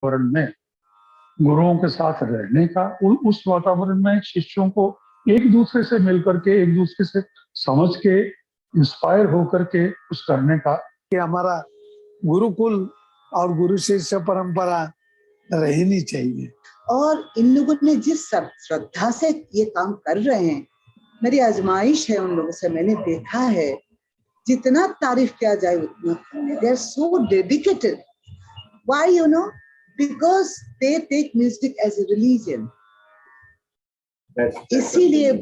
वातावरण में गुरुओं के साथ रहने का, उस वातावरण में शिष्यों को एक दूसरे से मिलकर के, एक दूसरे से समझ के, इंस्पायर होकर के कुछ करने का, कि हमारा गुरुकुल और गुरु शिष्य परंपरा रहनी चाहिए। और इन लोगों ने जिस श्रद्धा से ये काम कर रहे हैं, मेरी आजमाइश है उन लोगों से, मैंने देखा है, जितना तारीफ किया जाए उतना कम है। They are so dedicated. Why? You know, because they take music as a religion. इसीलिए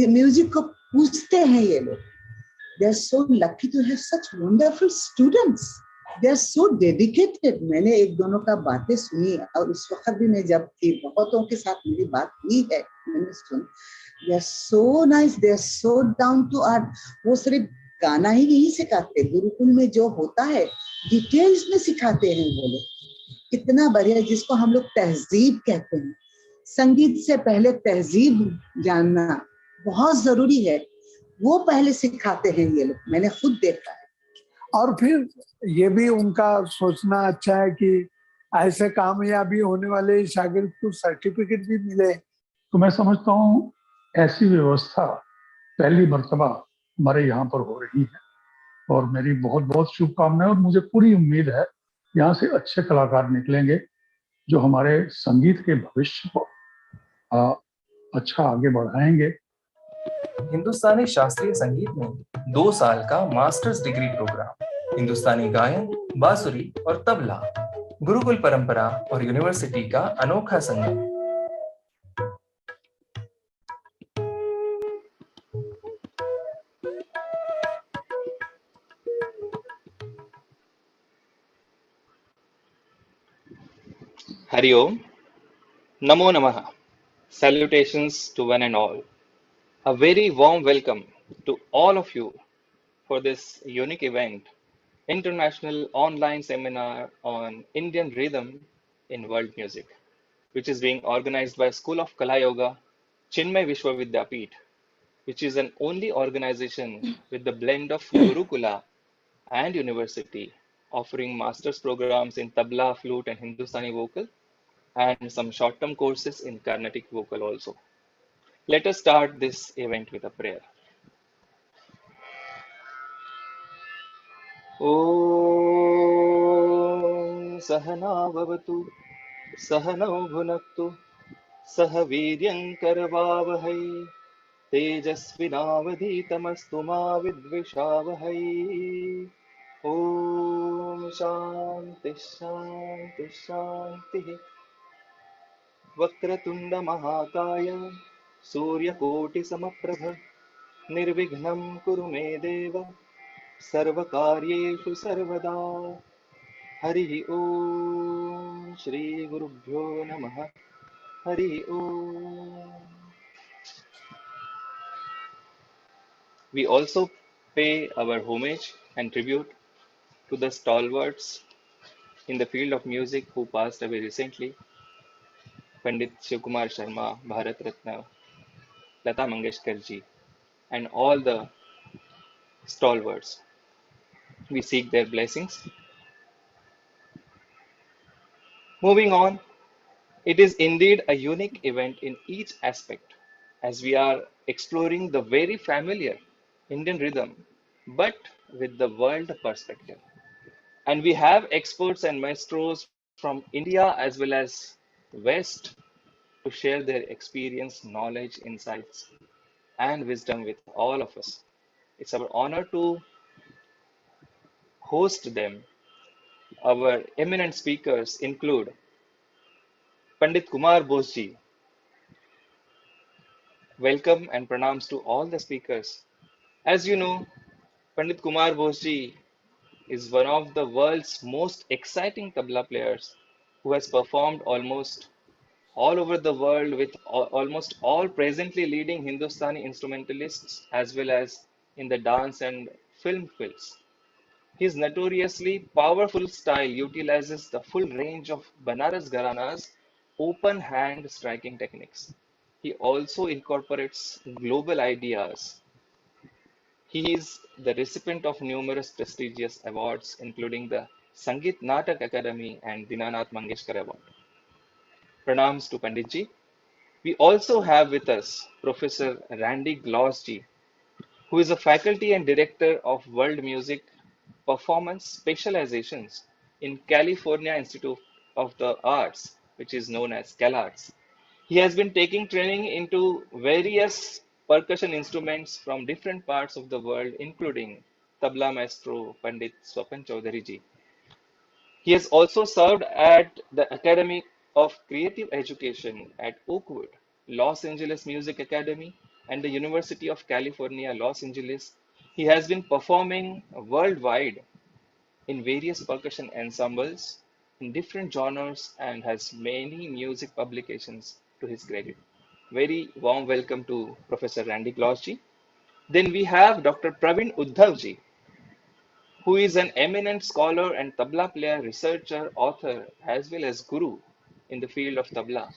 म्यूजिक को पूछते हैं ये लोग। They are so lucky to have such wonderful students. They are so dedicated. मैंने एक दोनों का बातें सुनी, और उस वक्त भी मैं जब थी, बहुतों के साथ मेरी बात हुई है, मैंने सुन। They are so nice, they are so down to earth. वो सिर्फ गाना ही नहीं सिखाते, गुरुकुल में जो होता है डिटेल्स में सिखाते हैं वो लोग। इतना बढ़िया, जिसको हम लोग तहजीब कहते हैं। संगीत से पहले तहजीब जानना बहुत जरूरी है, वो पहले सिखाते हैं ये लोग, मैंने खुद देखा है। और फिर ये भी उनका सोचना अच्छा है कि ऐसे कामयाबी होने वाले शागिर्द को सर्टिफिकेट भी मिले। तो मैं समझता हूँ ऐसी व्यवस्था पहली मर्तबा हमारे यहाँ पर हो रही है, और मेरी बहुत बहुत शुभकामनाएं, और मुझे पूरी उम्मीद है यहाँ से अच्छे कलाकार निकलेंगे जो हमारे संगीत के भविष्य को अच्छा आगे बढ़ाएंगे। हिंदुस्तानी शास्त्रीय संगीत में 2 साल का मास्टर्स डिग्री प्रोग्राम, हिंदुस्तानी गायन, बांसुरी और तबला, गुरुकुल परंपरा और यूनिवर्सिटी का अनोखा संगम। Hari Om, Namo Namaha. Salutations to one and all. A very warm welcome to all of you for this unique event, International Online Seminar on Indian Rhythm in World Music, which is being organized by School of Kala Yoga, Chinmay Vishwavidyapeeth, which is an only organization with the blend of Gurukula and university, offering master's programs in tabla, flute, and Hindustani vocal, and some short-term courses in Carnatic vocal also. Let us start this event with a prayer. Om Sahana Bhavatu Sahanau Bhunaktu Sah Viryam Karvavahai Tejasvinavadhitamastu ma Vidvishavahai. Om Shanti Shanti Shanti. Vakratunda महाकाय सूर्यकोटि समप्रभ निर्विघ्नं कुरु मे देव सर्वकार्येषु सर्वदा। हरि ओम श्री गुरुभ्यो नमः। हरि ओम। We also pay our homage and tribute to the stalwarts in the field of music who passed away recently. Pandit Kumar Sharma, Bharat Ratna, Lata Mangeshkar ji, and all the stalwarts. We seek their blessings. Moving on, it is indeed a unique event in each aspect, as we are exploring the very familiar Indian rhythm, but with the world perspective. And we have experts and maestros from India as well as West to share their experience, knowledge, insights, and wisdom with all of us. It's our honor to host them. Our eminent speakers include Pandit Kumar Bose. Welcome and pranams to all the speakers. As you know, Pandit Kumar Bose is one of the world's most exciting tabla players who has performed almost all over the world with almost all presently leading Hindustani instrumentalists as well as in the dance and film fields. His notoriously powerful style utilizes the full range of Benares Gharana's open hand striking techniques. He also incorporates global ideas. He is the recipient of numerous prestigious awards, including the Sangeet Natak Akademi and Dinanath Mangeshkar Award. Pranams to Panditji. We also have with us Professor Randy Glossjee, who is a faculty and director of World Music Performance Specializations in California Institute of the Arts, which is known as CalArts. He has been taking training into various percussion instruments from different parts of the world, including Tabla maestro Pandit Swapan Chaudharyji. He has also served at the Academy of Creative Education at Oakwood, Los Angeles Music Academy, and the University of California, Los Angeles. He has been performing worldwide in various percussion ensembles in different genres and has many music publications to his credit. Very warm welcome to Professor Randy Glossjee. Then we have Dr. Praveen Uddhavji, who is an eminent scholar and tabla player, researcher, author, as well as guru in the field of tabla.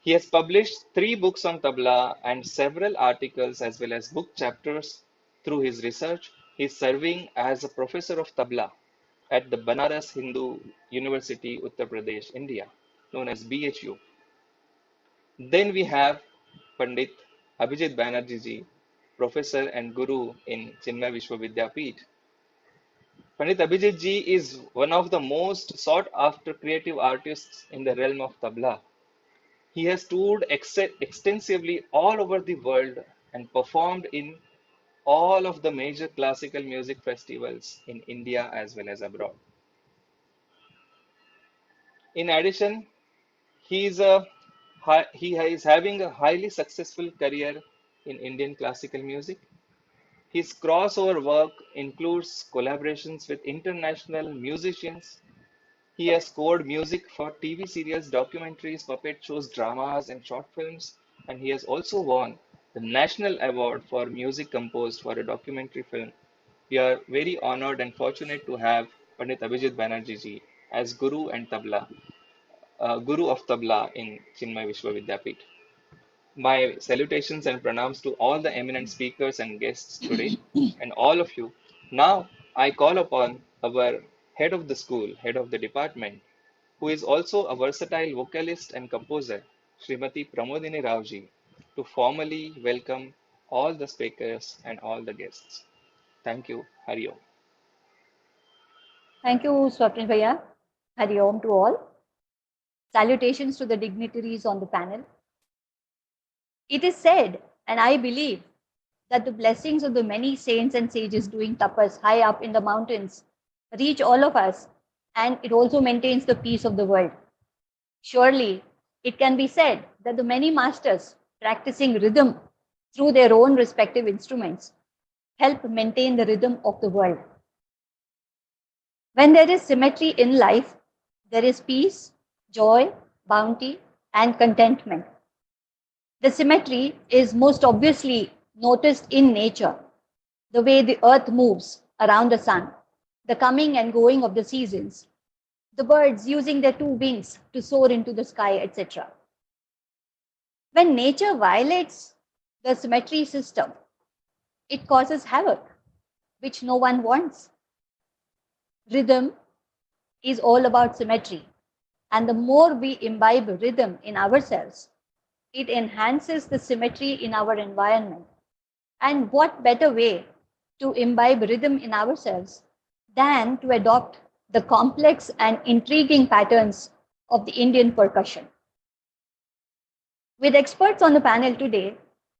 He has published 3 books on tabla and several articles as well as book chapters. Through his research, he is serving as a professor of tabla at the Banaras Hindu University, Uttar Pradesh, India, known as BHU. Then we have Pandit Abhijit Banerjeeji, professor and guru in Chinmay Vishwavidyapeeth. Pandit Abhijit ji is one of the most sought after creative artists in the realm of tabla. He has toured extensively all over the world and performed in all of the major classical music festivals in India as well as abroad. In addition, he is having a highly successful career in Indian classical music. His crossover work includes collaborations with international musicians. He has scored music for TV serials, documentaries, puppet shows, dramas, and short films, and he has also won the National Award for Music Composed for a documentary film. We are very honored and fortunate to have Pandit Abhijit Banerjeeji as Guru of Tabla in Chinmay Vishwavidyapeeth. My salutations and pranams to all the eminent speakers and guests today, and all of you. Now, I call upon our head of the school, head of the department, who is also a versatile vocalist and composer, Srimati Pramodini Raoji, to formally welcome all the speakers and all the guests. Thank you. Hari Om. Thank you, Swapnil Bhaiya. Hari Om to all. Salutations to the dignitaries on the panel. It is said, and I believe, that the blessings of the many saints and sages doing tapas high up in the mountains reach all of us, and it also maintains the peace of the world. Surely, it can be said that the many masters practicing rhythm through their own respective instruments help maintain the rhythm of the world. When there is symmetry in life, there is peace, joy, bounty, and contentment. The symmetry is most obviously noticed in nature, the way the earth moves around the sun, the coming and going of the seasons, the birds using their 2 wings to soar into the sky, etc. When nature violates the symmetry system, it causes havoc, which no one wants. Rhythm is all about symmetry, and the more we imbibe rhythm in ourselves, it enhances the symmetry in our environment. And what better way to imbibe rhythm in ourselves than to adopt the complex and intriguing patterns of the Indian percussion. With experts on the panel today,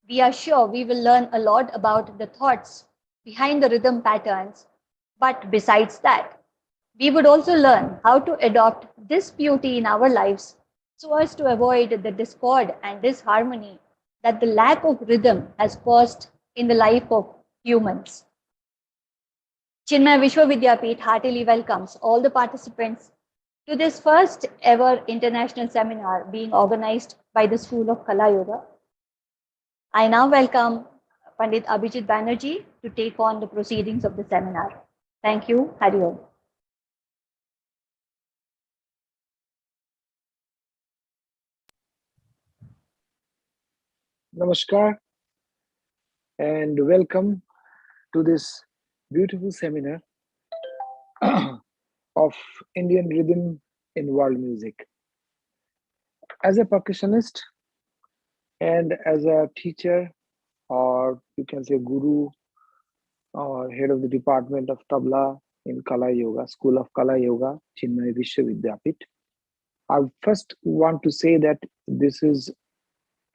we are sure we will learn a lot about the thoughts behind the rhythm patterns. But besides that, we would also learn how to adopt this beauty in our lives so as to avoid the discord and disharmony that the lack of rhythm has caused in the life of humans. Chinmay Vishwavidyapeeth heartily welcomes all the participants to this first ever international seminar being organized by the School of Kala Yoga. I now welcome Pandit Abhijit Banerjee to take on the proceedings of the seminar. Thank you. Hari Om. Namaskar and welcome to this beautiful seminar of Indian rhythm in world music. As a percussionist and as a teacher, or you can say guru, or head of the department of Tabla in Kala Yoga, School of Kala Yoga, Chinmay Vishwavidyapit, I first want to say that this is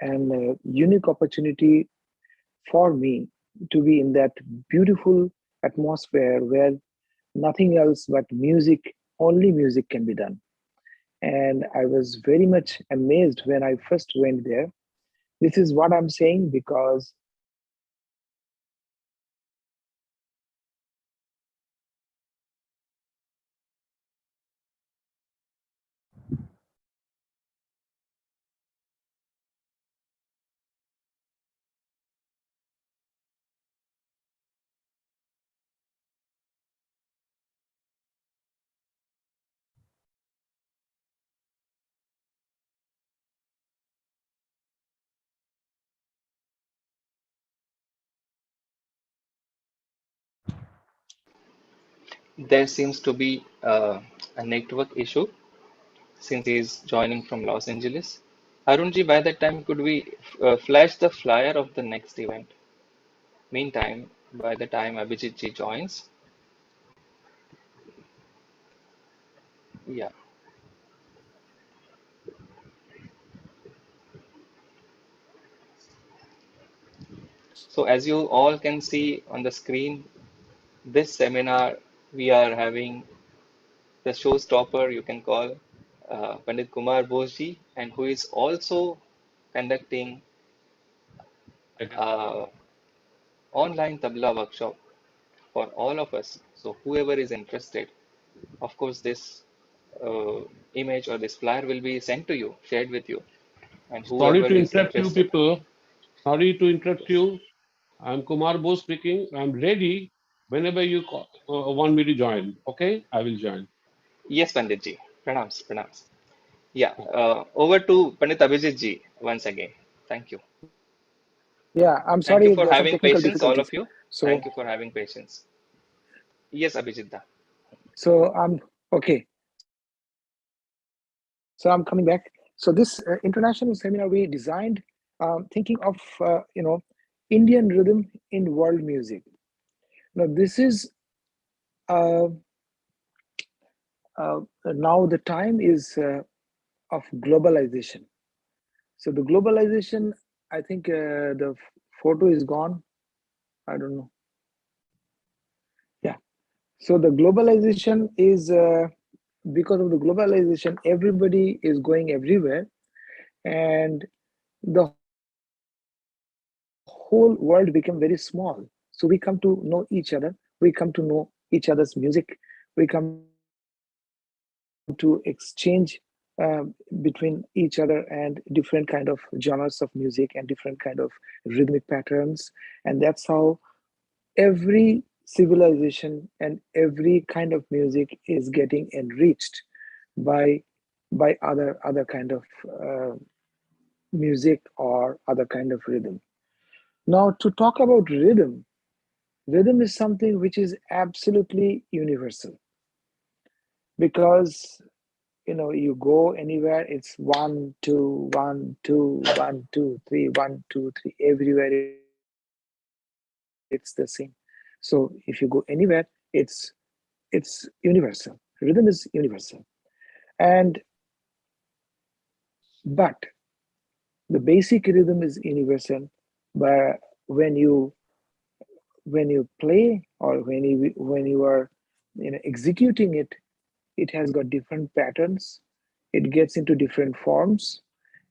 an unique opportunity for me to be in that beautiful atmosphere where nothing else but music, only music can be done. And I was very much amazed when I first went there. This is what I'm saying because There seems to be a network issue since he's joining from Los Angeles. Arunji, by that time, could we flash the flyer of the next event? Meantime, by the time Abhijit ji joins, yeah. So as you all can see on the screen, this seminar we are having the showstopper, you can call Pandit Kumar Bose, and who is also conducting online tabla workshop for all of us. So whoever is interested, of course, this image or this flyer will be sent to you, shared with you, and Sorry whoever to is interrupt you, interested. people. Sorry to interrupt Yes. you. I'm Kumar Bose speaking. I'm ready whenever you want me to join. Okay, I will join. Yes, Pandit ji. Pranams, pranams. Yeah, over to Pandit Abhijit ji once again. Thank you. yeah, I'm Thank you sorry, for there's some having technical patience, all of difficulties. you. So Thank you for having patience. Yes, Abhijit da. so I'm okay. So I'm coming back. So this international seminar we designed, thinking of Indian rhythm in world music. Now this is uh, now the time is of globalization. So the globalization, I think the photo is gone. I don't know. Yeah. So the globalization is because of the globalization, everybody is going everywhere, and the whole world became very small. So we come to know each other. We come to know each other's music. We come to exchange between each other and different kind of genres of music and different kind of rhythmic patterns. And that's how every civilization and every kind of music is getting enriched by other kind of music or other kind of rhythm. Now, to talk about rhythm, rhythm is something which is absolutely universal because you go anywhere, it's 1 2 1 2 1 2 3 1 2 3 everywhere, it's the same. So if you go anywhere, it's universal. Rhythm is universal. And but the basic rhythm is universal, but when you play or when you are executing it, it has got different patterns, it gets into different forms,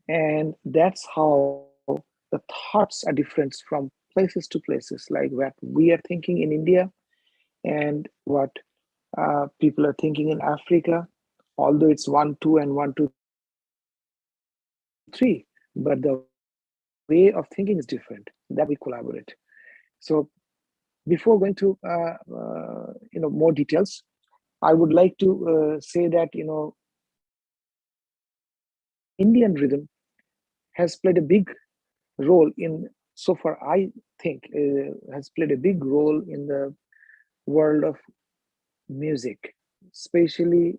and that's how the thoughts are different from places to places, like what we are thinking in India and what people are thinking in Africa, although it's 1 2 and 1 2 3, but the way of thinking is different. That's how we collaborate. So before going to more details, I would like to say that Indian rhythm has played a big role in, so far I think, has played a big role in the world of music. especially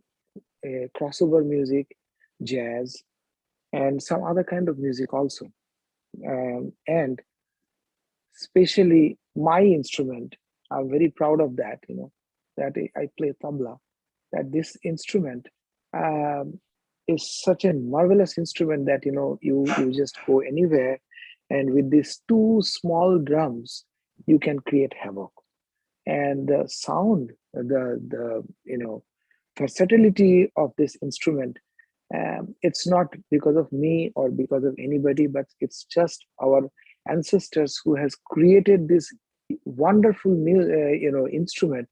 crossover music, jazz, and some other kind of music also. And especially my instrument, I'm very proud of that, that I play tabla, that this instrument um, is such a marvelous instrument that, you just go anywhere, and with these two small drums, you can create havoc. And the sound, the versatility of this instrument, it's not because of me or because of anybody, but it's just our ancestors who has created this wonderful instrument.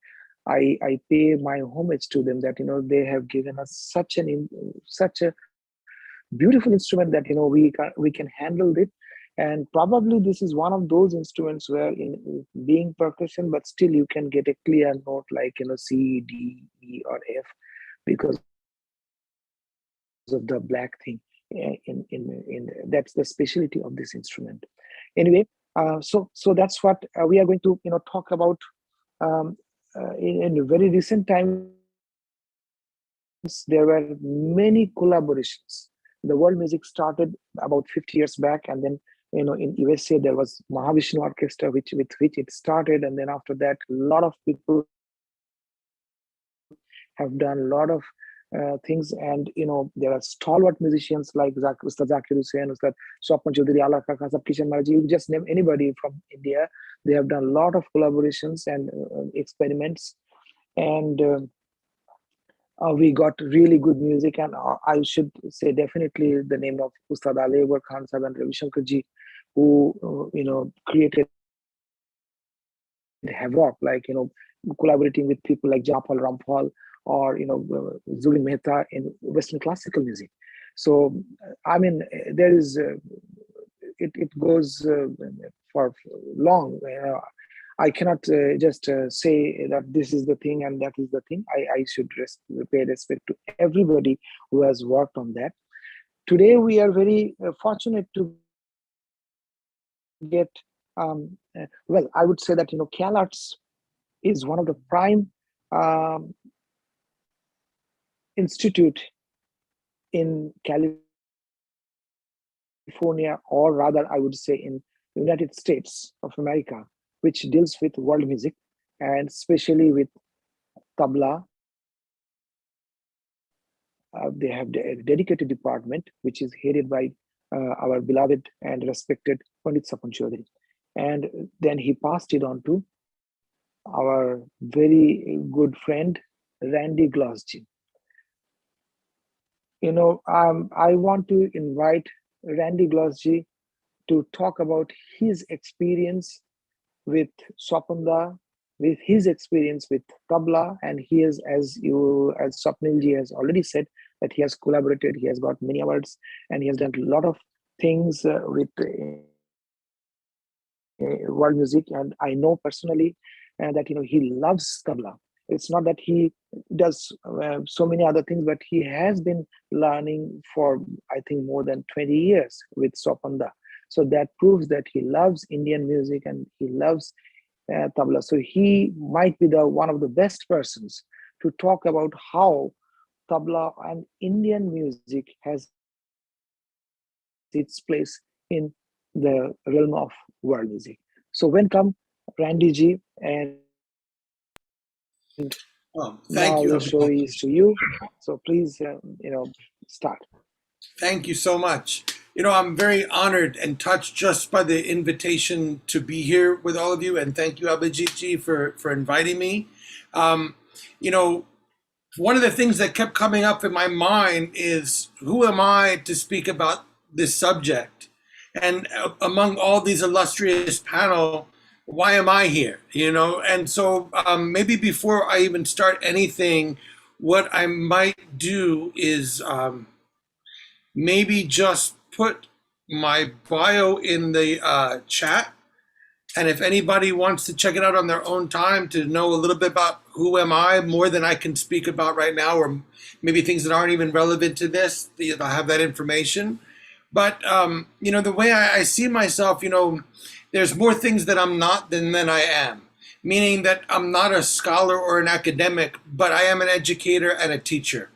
I pay my homage to them, that they have given us such a beautiful instrument that we can handle it. And probably this is one of those instruments where, in being percussion, but still you can get a clear note like C, D, E, or F, because of the black thing. In that's the specialty of this instrument. Anyway, so that's what we are going to talk about. In very recent times, there were many collaborations. The world music started about 50 years back, and then in USA there was Mahavishnu Orchestra, with which it started, and then after that, a lot of people have done a lot of things, and there are stalwart musicians like Ustad Zakir Hussain, Ustad Swapna Chaudhary, Ala Kaka, Kishan Maharaj. You just name anybody from India. They have done a lot of collaborations and experiments, and we got really good music. And I should say definitely the name of Ustad Ali Akbar Khan Sahib and Ravi Shankar ji, who created havoc, like collaborating with people like Japal Rampal or Zubin Mehta in Western classical music. So I mean, there is it goes for long. I cannot just say that this is the thing and that is the thing. I should pay respect to everybody who has worked on that. Today we are very fortunate to get well, I would say that CalArts is one of the prime institute in California, or rather I would say in United States of America, which deals with world music, and especially with tabla. They have a dedicated department which is headed by our beloved and respected Pandit Chaudhary. And then he passed it on to our very good friend Randy Glossjee. I want to invite Randy Glossjee to talk about his experience with Shapunda, with his experience with tabla, and he is, as Swapnilji has already said, that he has collaborated, he has got many awards, and he has done a lot of things with world music. And I know personally that he loves tabla. It's not that he does so many other things, but he has been learning for, I think, more than 20 years with Shapunda. So that proves that he loves Indian music and he loves tabla. So he might be one of the best persons to talk about how tabla and Indian music has its place in the realm of world music. So welcome, Randy ji, and thank you. The show is to you. So please, start. Thank you so much. I'm very honored and touched just by the invitation to be here with all of you, and thank you, Abhijit ji, for inviting me. One of the things that kept coming up in my mind is, who am I to speak about this subject? And among all these illustrious panel, why am I here? And so maybe before I even start anything, what I might do is maybe just put my bio in the chat. And if anybody wants to check it out on their own time to know a little bit about who am I, more than I can speak about right now, or maybe things that aren't even relevant to this, I'll have that information. But, the way I see myself, there's more things that I'm not than I am. meaning that I'm not a scholar or an academic, but I am an educator and a teacher.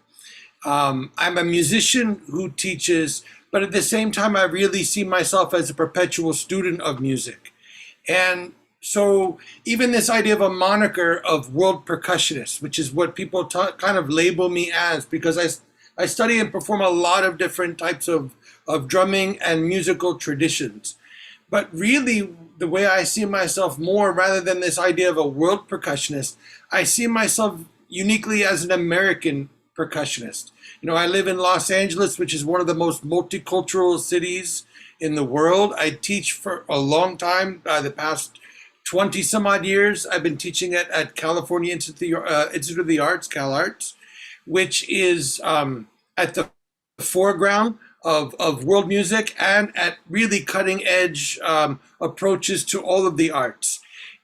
I'm a musician who teaches, but at the same time, I really see myself as a perpetual student of music. And so even this idea of a moniker of world percussionist, which is what people kind of label me as, because I study and perform a lot of different types of drumming and musical traditions. But really, the way I see myself more, rather than this idea of a world percussionist, I see myself uniquely as an American percussionist. You know, I live in Los Angeles, which is one of the most multicultural cities in the world. I teach for a long time, the past 20 some odd years. I've been teaching at California Institute of the Arts, CalArts, which is at the foreground of world music and at really cutting edge approaches to all of the arts.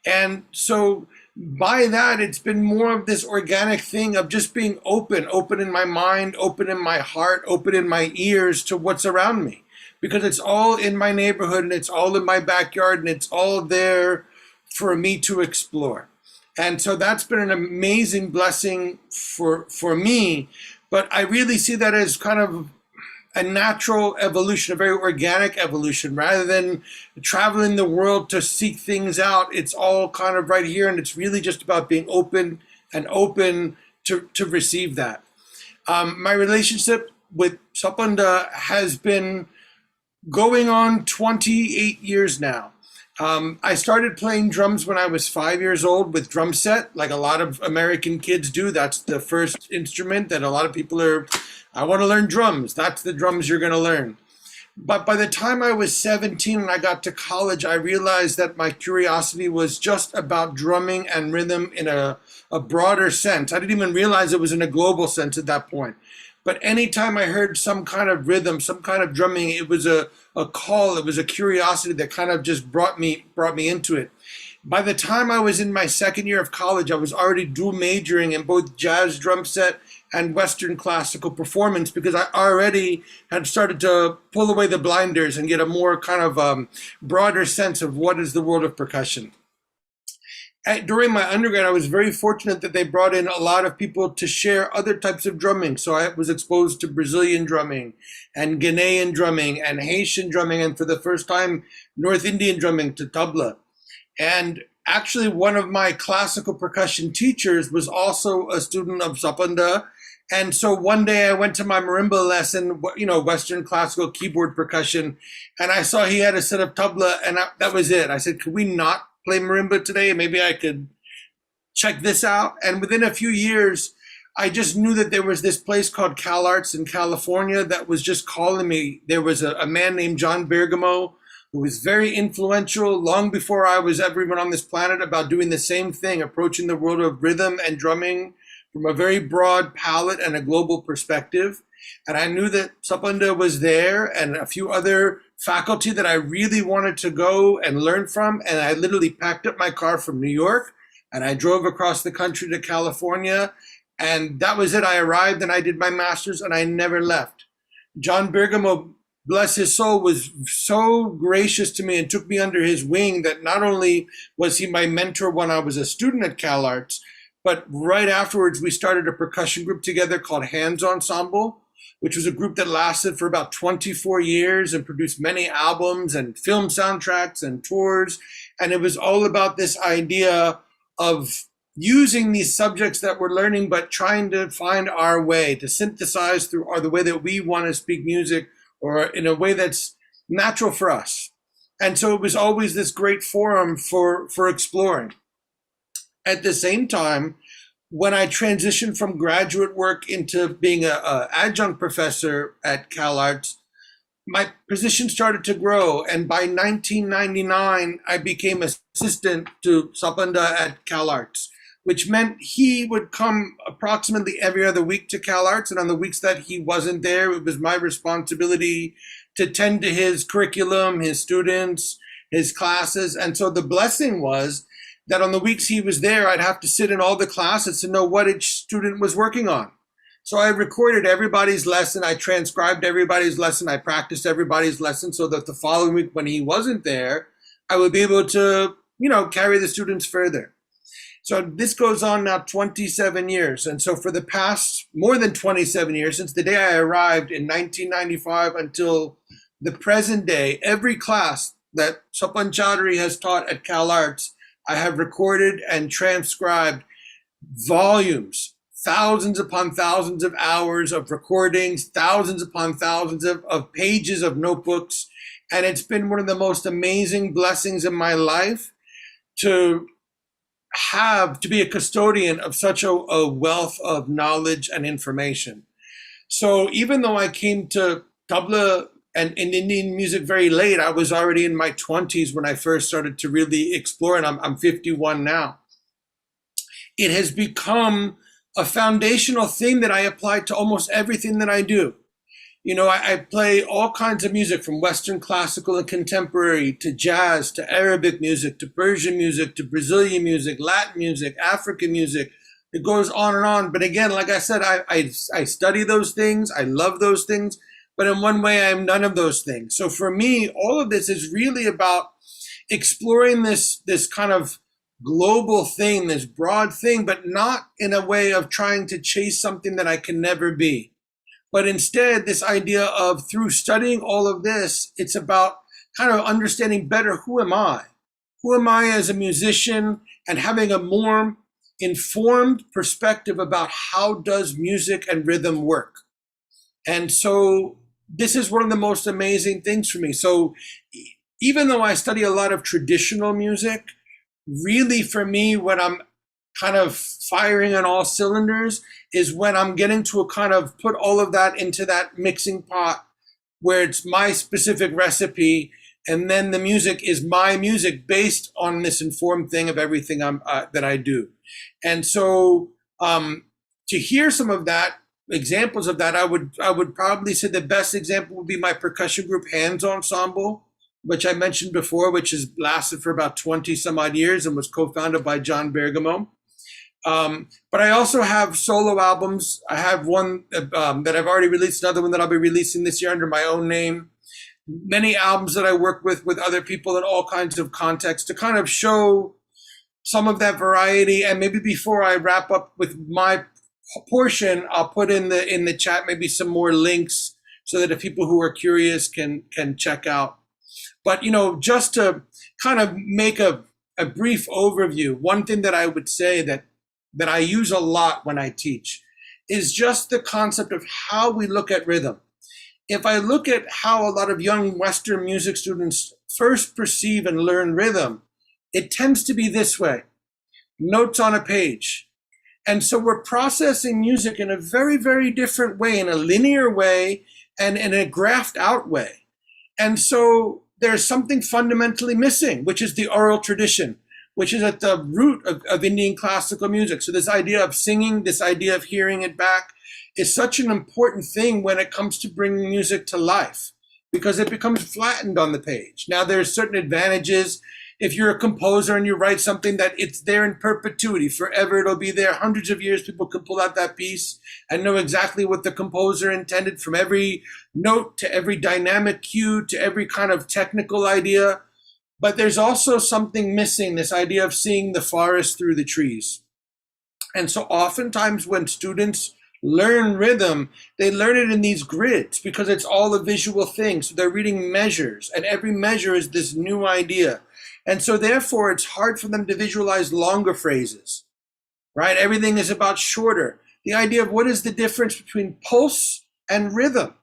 And so by that, it's been more of this organic thing of just being open in my mind, open in my heart, open in my ears to what's around me, because it's all in my neighborhood and it's all in my backyard and it's all there for me to explore. And so that's been an amazing blessing for me, but I really see that as kind of a natural evolution, a very organic evolution, rather than traveling the world to seek things out. It's all kind of right here, and it's really just about being open to receive that. My relationship with Shapunda has been going on 28 years now. I started playing drums when I was 5 years old with drum set, like a lot of American kids do. That's the first instrument that a lot of people I want to learn drums. That's the drums you're going to learn. But by the time I was 17 and I got to college, I realized that my curiosity was just about drumming and rhythm in a broader sense. I didn't even realize it was in a global sense at that point. But anytime I heard some kind of rhythm, some kind of drumming, it was a call, it was a curiosity that kind of just brought me into it. By the time I was in my second year of college, I was already dual majoring in both jazz drum set and Western classical performance, because I already had started to pull away the blinders and get a more kind of broader sense of what is the world of percussion. During my undergrad, I was very fortunate that they brought in a lot of people to share other types of drumming. So I was exposed to Brazilian drumming and Ghanaian drumming and Haitian drumming, and for the first time, North Indian drumming to tabla. And actually, one of my classical percussion teachers was also a student of Shapunda. And so one day I went to my marimba lesson, Western classical keyboard percussion, and I saw he had a set of tabla, and that was it. I said, could we not play marimba today? Maybe I could check this out. And within a few years, I just knew that there was this place called CalArts in California that was just calling me. There was a man named John Bergamo, who was very influential long before I was ever even on this planet, about doing the same thing, approaching the world of rhythm and drumming from a very broad palette and a global perspective. And I knew that Shapunda was there and a few other faculty that I really wanted to go and learn from. And I literally packed up my car from New York and I drove across the country to California. And that was it. I arrived and I did my master's and I never left. John Bergamo, bless his soul, was so gracious to me and took me under his wing that not only was he my mentor when I was a student at CalArts, but right afterwards, we started a percussion group together called Hands Ensemble, which was a group that lasted for about 24 years and produced many albums and film soundtracks and tours. And it was all about this idea of using these subjects that we're learning, but trying to find our way to synthesize through or the way that we want to speak music, or in a way that's natural for us. And so it was always this great forum for exploring. At the same time, when I transitioned from graduate work into being an adjunct professor at CalArts, my position started to grow. And by 1999, I became assistant to Shapunda at CalArts, which meant he would come approximately every other week to CalArts. And on the weeks that he wasn't there, it was my responsibility to tend to his curriculum, his students, his classes. And so the blessing was that on the weeks he was there, I'd have to sit in all the classes to know what each student was working on. So I recorded everybody's lesson, I transcribed everybody's lesson, I practiced everybody's lesson so that the following week when he wasn't there, I would be able to, carry the students further. So this goes on now 27 years. And so for the past more than 27 years, since the day I arrived in 1995 until the present day, every class that Sapan Chaudhary has taught at Cal Arts, I have recorded and transcribed volumes, thousands upon thousands of hours of recordings, thousands upon thousands of pages of notebooks. And it's been one of the most amazing blessings in my life to be a custodian of such a wealth of knowledge and information. So even though I came to tabla and Indian music very late, I was already in my 20s when I first started to really explore, and I'm 51 now. It has become a foundational thing that I apply to almost everything that I do. You know, I play all kinds of music, from Western classical and contemporary to jazz to Arabic music to Persian music to Brazilian music, Latin music, African music. It goes on and on. But again, like I said, I study those things. I love those things. But in one way, I am none of those things. So for me, all of this is really about exploring this kind of global thing, this broad thing, but not in a way of trying to chase something that I can never be. But instead, this idea of, through studying all of this, it's about kind of understanding better, who am I? Who am I as a musician, and having a more informed perspective about how does music and rhythm work. And so this is one of the most amazing things for me. So even though I study a lot of traditional music, really for me, when I'm kind of firing on all cylinders is when I'm getting to a kind of put all of that into that mixing pot where it's my specific recipe, and then the music is my music based on this informed thing of everything that I do. And so to hear some of that, examples of that, I would probably say the best example would be my percussion group Hands Ensemble, which I mentioned before, which has lasted for about 20 some odd years and was co-founded by John Bergamo. But I also have solo albums. I have one that I've already released, another one that I'll be releasing this year under my own name. Many albums that I work with other people in all kinds of contexts to kind of show some of that variety. And maybe before I wrap up with my portion, I'll put in the chat maybe some more links so that if people who are curious can check out. But, you know, just to kind of make a brief overview, one thing that I would say that I use a lot when I teach is just the concept of how we look at rhythm. If I look at how a lot of young Western music students first perceive and learn rhythm, it tends to be this way: notes on a page. And so we're processing music in a very, very different way, in a linear way and in a graphed out way. And so there's something fundamentally missing, which is the oral tradition, which is at the root of Indian classical music. So this idea of singing, this idea of hearing it back is such an important thing when it comes to bringing music to life, because it becomes flattened on the page. Now there's certain advantages. If you're a composer and you write something that it's there in perpetuity, forever it'll be there, hundreds of years, people can pull out that piece and know exactly what the composer intended, from every note to every dynamic cue to every kind of technical idea. But there's also something missing, this idea of seeing the forest through the trees. And so oftentimes when students learn rhythm, they learn it in these grids because it's all a visual thing. So they're reading measures, and every measure is this new idea. And so therefore it's hard for them to visualize longer phrases, right? Everything is about shorter. The idea of what is the difference between pulse and rhythm?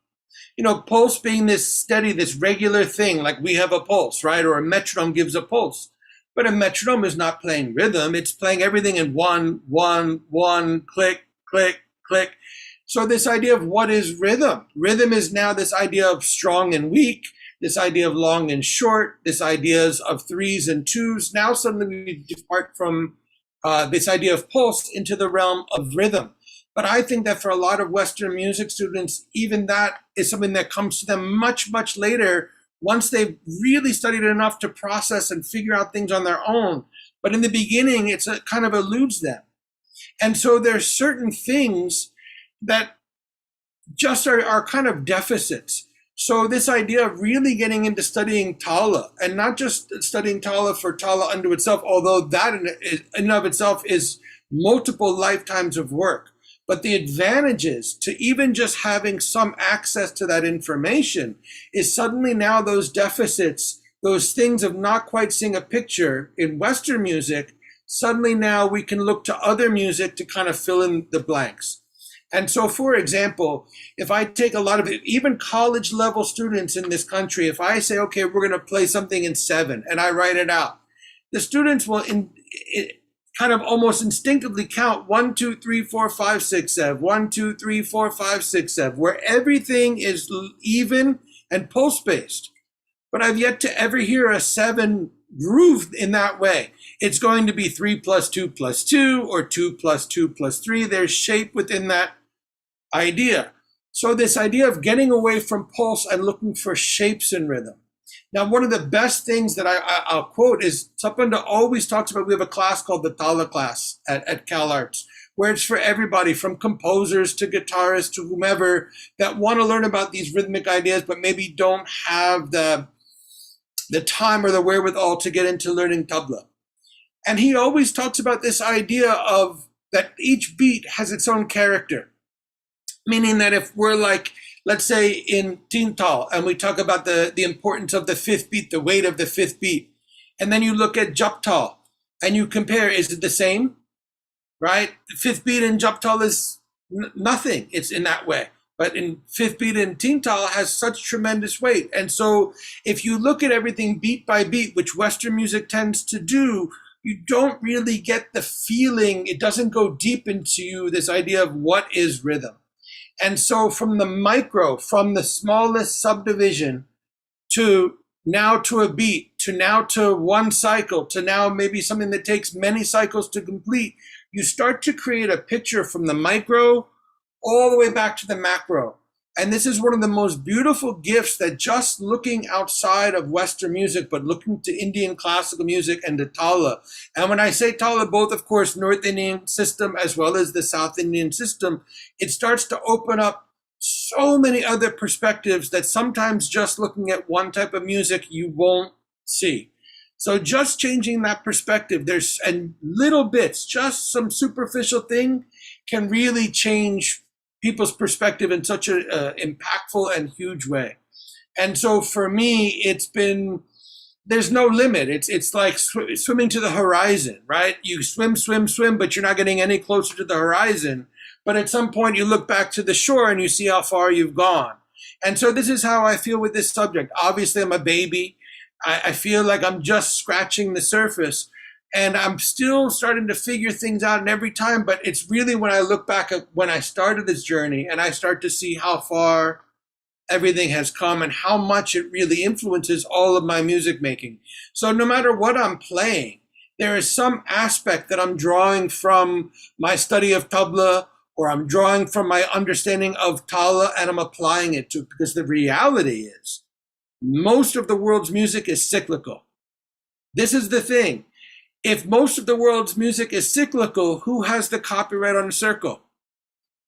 You know, pulse being this steady, this regular thing, like we have a pulse, right? Or a metronome gives a pulse. But a metronome is not playing rhythm. It's playing everything in one, click, click, click. So this idea of what is rhythm? Rhythm is now this idea of strong and weak, this idea of long and short, this ideas of threes and twos. Now suddenly we depart from this idea of pulse into the realm of rhythm. But I think that for a lot of Western music students, even that is something that comes to them much, much later, once they've really studied enough to process and figure out things on their own. But in the beginning, it's a kind of eludes them. And so there's certain things that just are kind of deficits. So this idea of really getting into studying Tala, and not just studying Tala for Tala unto itself, although that in and of itself is multiple lifetimes of work, but the advantages to even just having some access to that information is suddenly now those deficits, those things of not quite seeing a picture in Western music, suddenly now we can look to other music to kind of fill in the blanks. And so, for example, if I take a lot of even college level students in this country, if I say, okay, we're going to play something in 7 and I write it out, the students will kind of almost instinctively count 1, 2, 3, 4, 5, 6, 7, 1, 2, 3, 4, 5, 6, 7, where everything is even and pulse based. But I've yet to ever hear a 7 grooved in that way. It's going to be 3 plus 2 plus 2 or 2 plus 2 plus 3. There's shape within that idea. So this idea of getting away from pulse and looking for shapes in rhythm. Now, one of the best things that I'll quote is Shapunda always talks about, we have a class called the Tala class at CalArts, where it's for everybody from composers to guitarists to whomever that want to learn about these rhythmic ideas, but maybe don't have the time or the wherewithal to get into learning tabla. And he always talks about this idea of that each beat has its own character. Meaning that if we're like, let's say in Tintal, and we talk about the importance of the 5th beat, the weight of the 5th beat, and then you look at Japtal and you compare, is it the same? Right? The 5th beat in Japtal is nothing. It's in that way. But in 5th beat in Tintal has such tremendous weight. And so if you look at everything beat by beat, which Western music tends to do, you don't really get the feeling, it doesn't go deep into you, this idea of what is rhythm. And so from the micro, from the smallest subdivision to now to a beat, to now to one cycle, to now maybe something that takes many cycles to complete, you start to create a picture from the micro all the way back to the macro. And this is one of the most beautiful gifts that just looking outside of Western music, but looking to Indian classical music and to Tala. And when I say Tala, both, of course, North Indian system as well as the South Indian system, it starts to open up so many other perspectives that sometimes just looking at one type of music, you won't see. So just changing that perspective, and little bits, just some superficial thing can really change people's perspective in such an impactful and huge way. And so for me, there's no limit. It's like swimming to the horizon, right? You swim, but you're not getting any closer to the horizon. But at some point you look back to the shore and you see how far you've gone. And so this is how I feel with this subject. Obviously I'm a baby. I feel like I'm just scratching the surface. And I'm still starting to figure things out, and every time, but it's really when I look back at when I started this journey and I start to see how far everything has come and how much it really influences all of my music making. So no matter what I'm playing, there is some aspect that I'm drawing from my study of tabla, or I'm drawing from my understanding of Tala, and I'm applying it to, because the reality is most of the world's music is cyclical. This is the thing. If most of the world's music is cyclical, who has the copyright on a circle?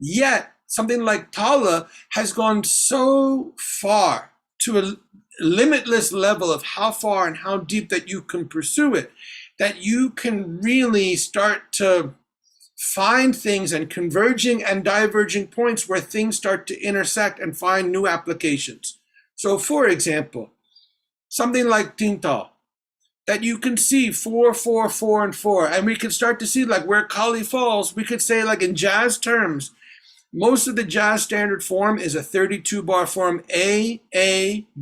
Yet, something like Tala has gone so far to a limitless level of how far and how deep that you can pursue it, that you can really start to find things and converging and diverging points where things start to intersect and find new applications. So, for example, something like Tintal, that you can see 4, 4, 4, and 4. And we can start to see like where Kali falls. We could say like in jazz terms, most of the jazz standard form is a 32 bar form, A,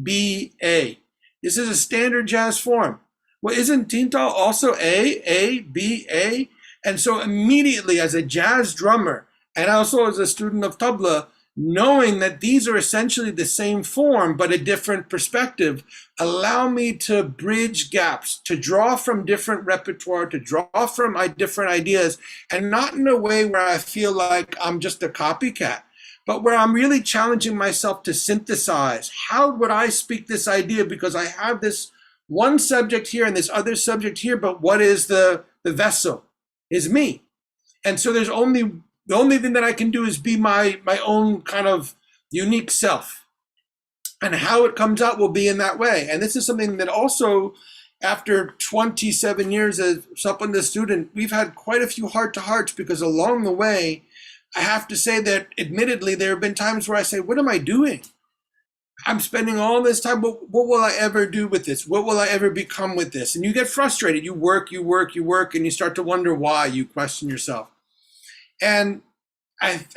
B, A. This is a standard jazz form. Well, isn't Tintal also A, B, A? And so immediately as a jazz drummer, and also as a student of tabla, knowing that these are essentially the same form, but a different perspective, allow me to bridge gaps, to draw from different repertoire, to draw from different ideas, and not in a way where I feel like I'm just a copycat, but where I'm really challenging myself to synthesize. How would I speak this idea? Because I have this one subject here and this other subject here, but what is the vessel? Is me. And so the only thing that I can do is be my own kind of unique self. and how it comes out will be in that way. And this is something that also, after 27 years as Shapunda student, we've had quite a few heart-to-hearts, because along the way, I have to say that admittedly, there have been times where I say, what am I doing? I'm spending all this time, but what will I ever do with this? What will I ever become with this? And you get frustrated. You work, and you start to wonder why. You question yourself. And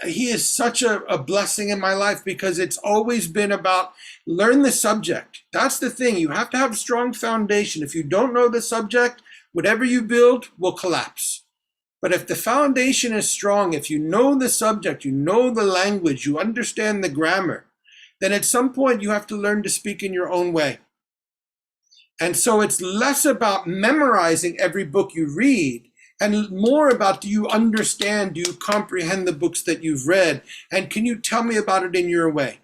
he is such a blessing in my life, because it's always been about learn the subject. That's the thing. You have to have a strong foundation. If you don't know the subject, whatever you build will collapse. But if the foundation is strong, if you know the subject, you know the language, you understand the grammar, then at some point you have to learn to speak in your own way. And so it's less about memorizing every book you read, and more about, do you understand, do you comprehend the books that you've read, and can you tell me about it in your way?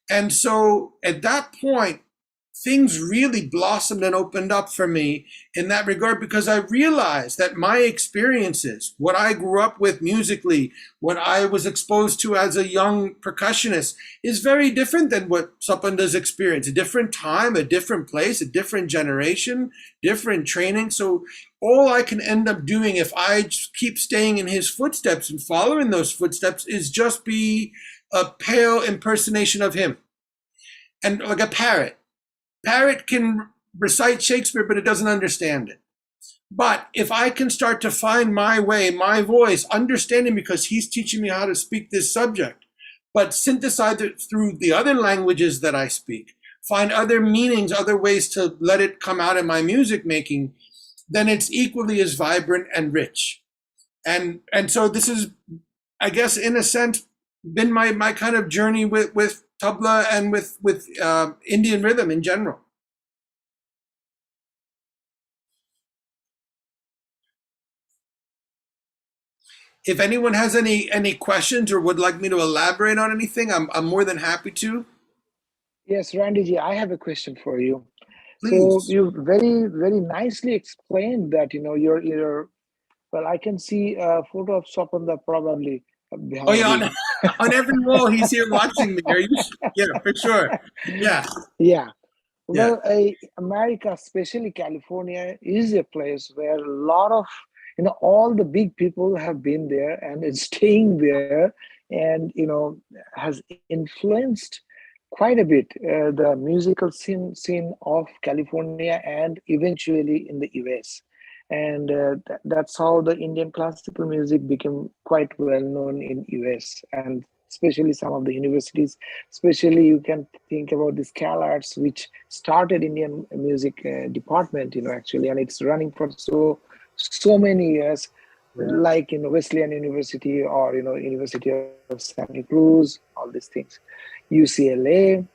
And so at that point, things really blossomed and opened up for me in that regard, because I realized that my experiences, what I grew up with musically, what I was exposed to as a young percussionist, is very different than what Shapunda's experience. A different time, a different place, a different generation, different training. So all I can end up doing if I just keep staying in his footsteps and following those footsteps is just be a pale impersonation of him. And like a parrot. Parrot can recite Shakespeare, but it doesn't understand it. But if I can start to find my way, my voice, understanding because he's teaching me how to speak this subject, but synthesize it through the other languages that I speak, find other meanings, other ways to let it come out in my music making, then it's equally as vibrant and rich. And so this is, I guess, in a sense, been my kind of journey with tabla and with Indian rhythm in general. If anyone has any questions or would like me to elaborate on anything, I'm more than happy to. Yes, Randyji, I have a question for you. Please. So you very nicely explained that, your well, I can see a photo of Shapunda probably behind. Oh yeah, on every wall he's here watching me. Are you? Yeah, for sure. Yeah. Yeah. Well, America, especially California, is a place where a lot of, all the big people have been there and is staying there, and, has influenced quite a bit the musical scene of California and eventually in the US. And that's how the Indian classical music became quite well known in US, and especially some of the universities. Especially you can think about the stalwarts, which started Indian music department, actually, and it's running for so many years, like Wesleyan University or University of Santa Cruz, all these things, UCLA.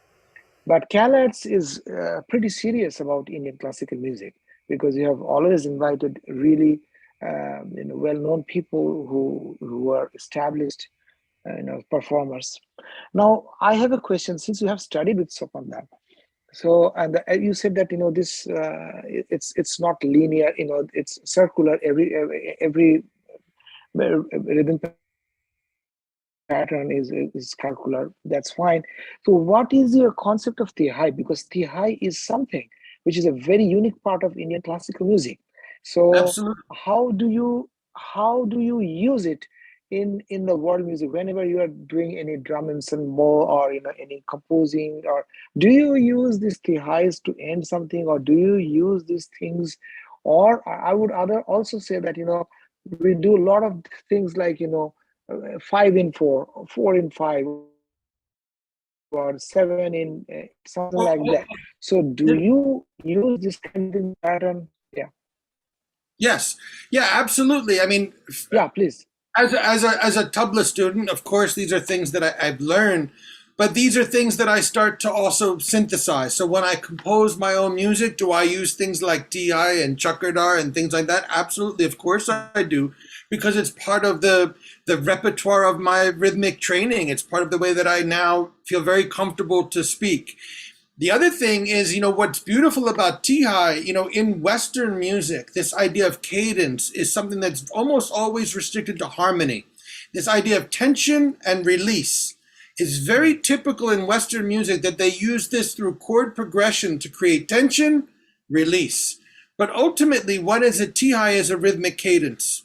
But CalArts is pretty serious about Indian classical music, because you have always invited really well-known people who are established performers. Now, I have a question. Since you have studied with Shapunda, so and you said that this it's not linear, it's circular. Every rhythm pattern is circular. That's fine. So, what is your concept of tihai? Because tihai is something which is a very unique part of Indian classical music. So, absolutely. How do you use it in the world music whenever you are doing any drum ensemble or any composing? Or do you use these tihais to end something, or do you use these things? Or I would also say that we do a lot of things like 5 in 4, 4 in 5, or 7 in something like that. So do you use this kind of pattern? Yeah. Yes. Yeah, absolutely. I mean, yeah, please. As a tabla student, of course, these are things that I've learned, but these are things that I start to also synthesize. So when I compose my own music, do I use things like TI and chakradar and things like that? Absolutely, of course I do, because it's part of the repertoire of my rhythmic training. It's part of the way that I now feel very comfortable to speak. The other thing is, what's beautiful about tihai, in Western music, this idea of cadence is something that's almost always restricted to harmony. This idea of tension and release is very typical in Western music that they use this through chord progression to create tension, release. But ultimately, what is a ti is a rhythmic cadence.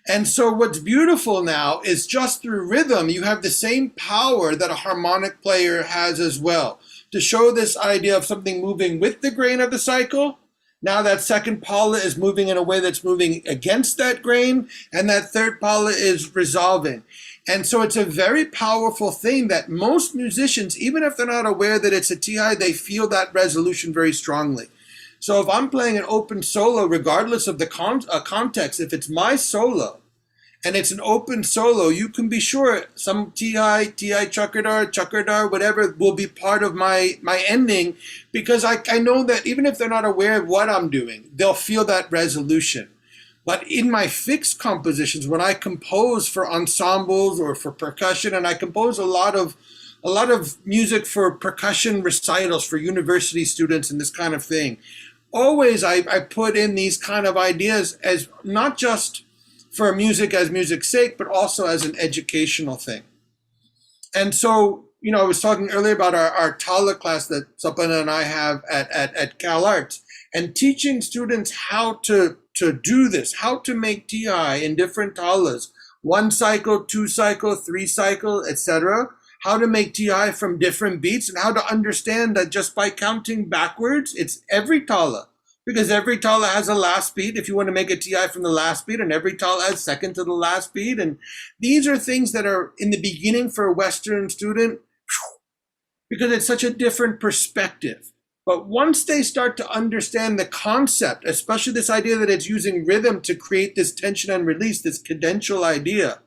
And so what's beautiful now is just through rhythm, you have the same power that a harmonic player has as well, to show this idea of something moving with the grain of the cycle. Now that second pala is moving in a way that's moving against that grain, and that third pala is resolving. And so it's a very powerful thing that most musicians, even if they're not aware that it's a ti, they feel that resolution very strongly. So if I'm playing an open solo, regardless of the context, if it's my solo and it's an open solo, you can be sure some ti chakradar, whatever will be part of my ending, because I know that even if they're not aware of what I'm doing, they'll feel that resolution. But in my fixed compositions, when I compose for ensembles or for percussion, and I compose a lot of music for percussion recitals for university students and this kind of thing, always I put in these kind of ideas as not just for music as music's sake, but also as an educational thing. And so, I was talking earlier about our Tabla class that Shapunda and I have at Cal Arts, and teaching students how to do this, how to make ti in different tablas, 1 cycle, 2 cycle, 3 cycle, etc. How to make ti from different beats, and how to understand that just by counting backwards, it's every tabla, because every tabla has a last beat if you want to make a ti from the last beat, and every tabla has second to the last beat. And these are things that are in the beginning for a Western student, because it's such a different perspective. But once they start to understand the concept, especially this idea that it's using rhythm to create this tension and release, this cadential idea,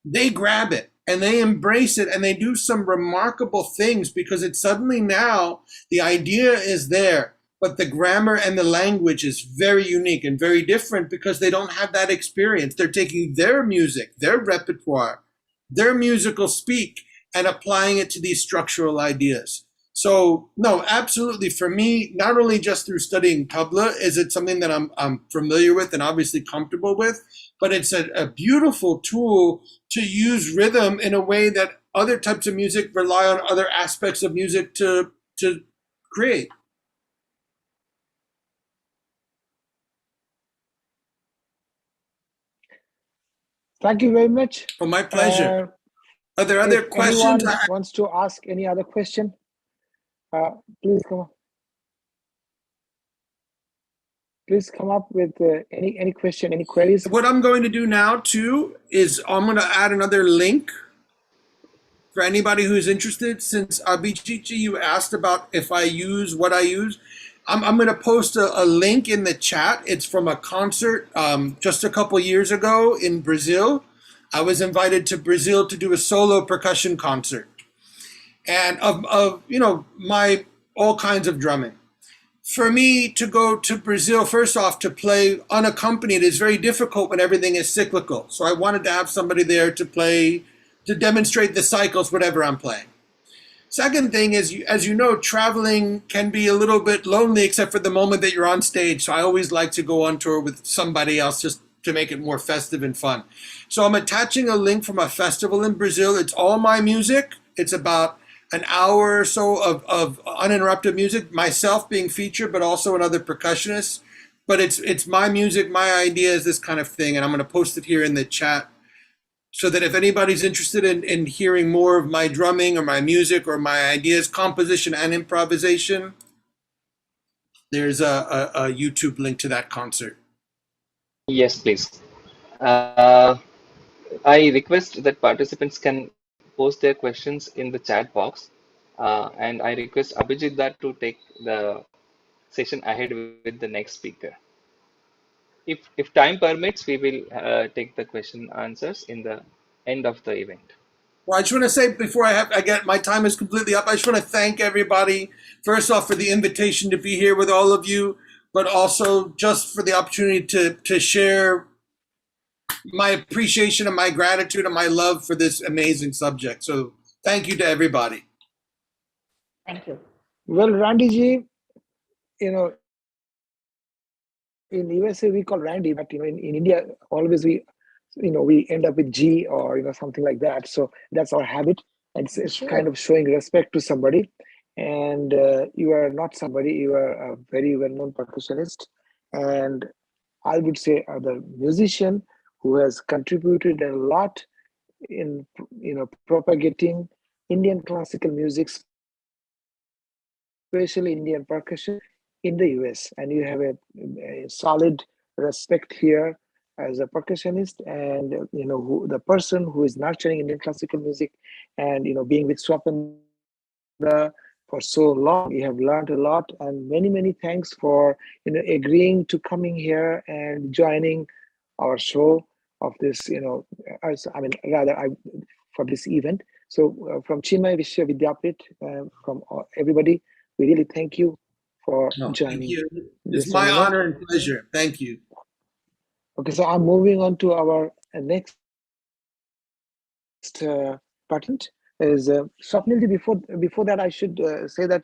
they grab it and they embrace it, and they do some remarkable things, because it's suddenly now the idea is there, but the grammar and the language is very unique and very different, because they don't have that experience. They're taking their music, their repertoire, their musical speak, and applying it to these structural ideas. So no, absolutely, for me, not only just through studying tabla is it something that I'm familiar with and obviously comfortable with, but it's a beautiful tool to use rhythm in a way that other types of music rely on other aspects of music to create. Thank you very much. Oh, my pleasure. Are there other If questions? anyone wants to ask any other question, please come up. Please come up with any question, any queries. What I'm going to do now too is I'm going to add another link for anybody who's interested. Since Abhijit, you asked about if I use what I use, I'm going to post a link in the chat. It's from a concert just a couple years ago in Brazil. I was invited to Brazil to do a solo percussion concert, and of my all kinds of drumming. For me to go to Brazil, first off, to play unaccompanied is very difficult when everything is cyclical. So I wanted to have somebody there to play, to demonstrate the cycles, whatever I'm playing. Second thing is, as you know, traveling can be a little bit lonely, except for the moment that you're on stage. So I always like to go on tour with somebody else just to make it more festive and fun. So I'm attaching a link from a festival in Brazil. It's all my music. It's about an hour or so of uninterrupted music, myself being featured, but also another percussionist. But it's my music, my ideas, this kind of thing. And I'm going to post it here in the chat, so that if anybody's interested in hearing more of my drumming or my music or my ideas, composition and improvisation, there's a YouTube link to that concert. Yes, please. I request that participants can post their questions in the chat box, and I request Abhijit that to take the session ahead with the next speaker. If time permits, we will take the question answers in the end of the event. Well, I just want to say before I get my time is completely up, I just want to thank everybody, first off, for the invitation to be here with all of you, but also just for the opportunity to share my appreciation and my gratitude and my love for this amazing subject. So thank you to everybody. Thank you. Well, Randy ji, in USA we call Randy, but in India always we end up with G or something like that. So that's our habit. It's Sure. kind of showing respect to somebody. And you are not somebody, you are a very well-known percussionist. And I would say the musician who has contributed a lot in, propagating Indian classical music, especially Indian percussion in the US. And you have a solid respect here as a percussionist, and the person who is nurturing Indian classical music, and being with Shapunda for so long. You have learned a lot, and many thanks for agreeing to coming here and joining our show of this, for this event. So from Chinmay Vishwa Vidyapit, from everybody, we really thank you for No, thank joining you. this It's my seminar. honor and pleasure. Thank you. Okay, so I'm moving on to our next participant is Swapnilji. Before that, I should say that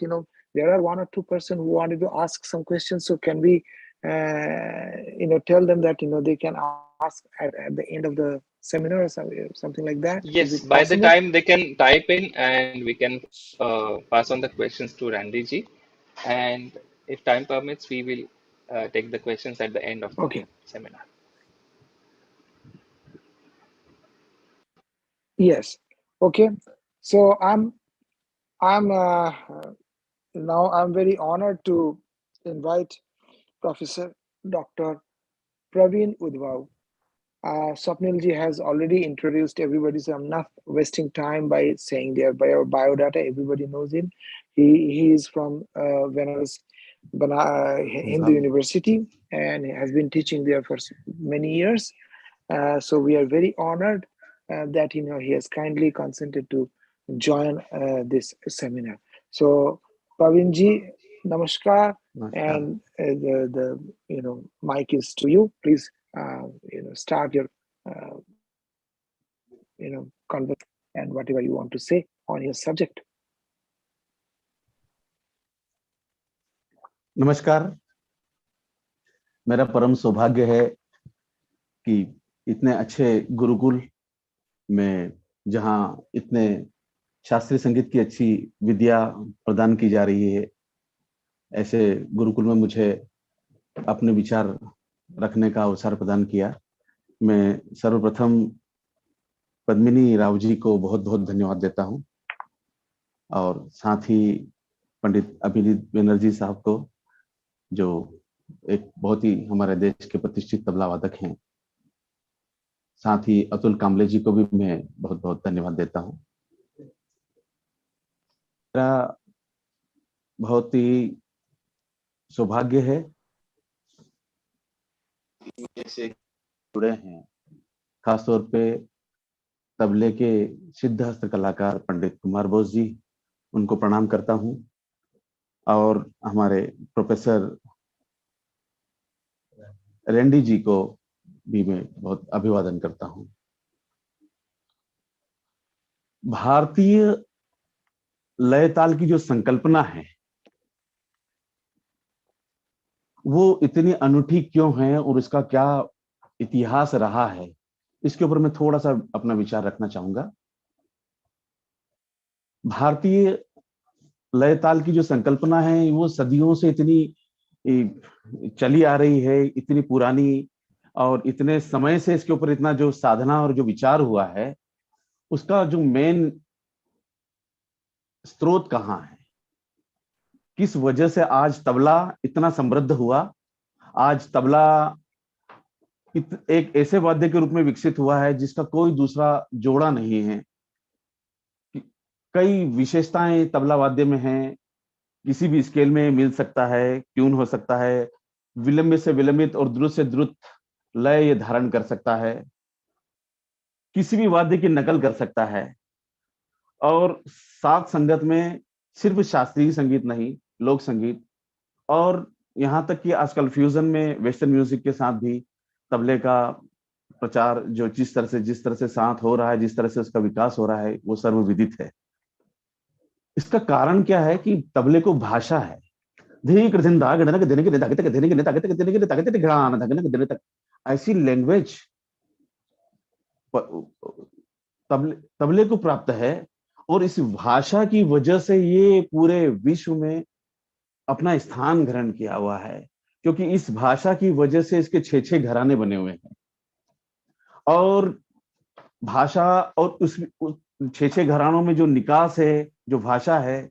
there are one or two persons who wanted to ask some questions. So can we tell them that they can ask at the end of the seminar or something like that? Is Yes, it by the possible? time they can type in and we can pass on the questions to Randy ji. And if time permits, we will take the questions at the end of the Okay. seminar. Yes. Okay. So I'm now I'm very honored to invite Professor Dr. Praveen Udvav. Swapnilji has already introduced everybody, so I'm not wasting time by saying their biodata. Everybody knows him. He is from Benares Hindu University, and has been teaching there for many years. So we are very honored that he has kindly consented to join this seminar. So Praveenji, namaskar, and the mic is to you. Please start your conversation and whatever you want to say on your subject. नमस्कार। मेरा परम सौभाग्य है कि इतने अच्छे गुरुकुल में, जहां इतने शास्त्रीय संगीत की अच्छी विद्या प्रदान की जा रही है, ऐसे गुरुकुल में मुझे अपने विचार रखने का अवसर प्रदान किया। मैं सर्वप्रथम पद्मिनी राव जी को बहुत बहुत धन्यवाद देता हूं, और साथ ही पंडित अभिजीत बनर्जी साहब को, जो एक बहुत ही हमारे देश के प्रतिष्ठित तबला वादक हैं। साथ ही अतुल कामले जी को भी मैं बहुत बहुत धन्यवाद देता हूं। मेरा बहुत ही सौभाग्य है से जुड़े हैं, खासतौर पे तबले के सिद्ध हस्त कलाकार पंडित कुमार बोस जी, उनको प्रणाम करता हूं, और हमारे प्रोफेसर रेंडी जी को भी मैं बहुत अभिवादन करता हूं। भारतीय लय ताल की जो संकल्पना है वो इतनी अनूठी क्यों है, और इसका क्या इतिहास रहा है, इसके ऊपर मैं थोड़ा सा अपना विचार रखना चाहूंगा। भारतीय लय ताल की जो संकल्पना है वो सदियों से इतनी चली आ रही है, इतनी पुरानी, और इतने समय से इसके ऊपर इतना जो साधना और जो विचार हुआ है, उसका जो मेन स्रोत कहाँ है, किस वजह से आज तबला इतना समृद्ध हुआ। आज तबला एक ऐसे वाद्य के रूप में विकसित हुआ है जिसका कोई दूसरा जोड़ा नहीं है। कई विशेषताएं तबला वाद्य में हैं, किसी भी स्केल में मिल सकता है, ट्यून हो सकता है, विलंबित से विलंबित और द्रुत से द्रुत लय ये धारण कर सकता है, किसी भी वाद्य की नकल कर सकता है, और साथ संगत में सिर्फ शास्त्रीय संगीत नहीं, लोक संगीत, और यहाँ तक कि आजकल फ्यूजन में वेस्टर्न म्यूजिक के साथ भी तबले का प्रचार जो जिस तरह से साथ हो रहा है, जिस तरह से उसका विकास हो रहा है, वो सर्वविदित है। इसका कारण क्या है कि तबले को भाषा है। ऐसी लैंग्वेज तबले को प्राप्त है, और इस भाषा की वजह से ये पूरे विश्व में अपना स्थान ग्रहण किया हुआ है, क्योंकि इस भाषा की वजह से इसके 6 घराने बने हुए हैं। और भाषा और उस 6 घरानों में जो निकास है, जो भाषा है,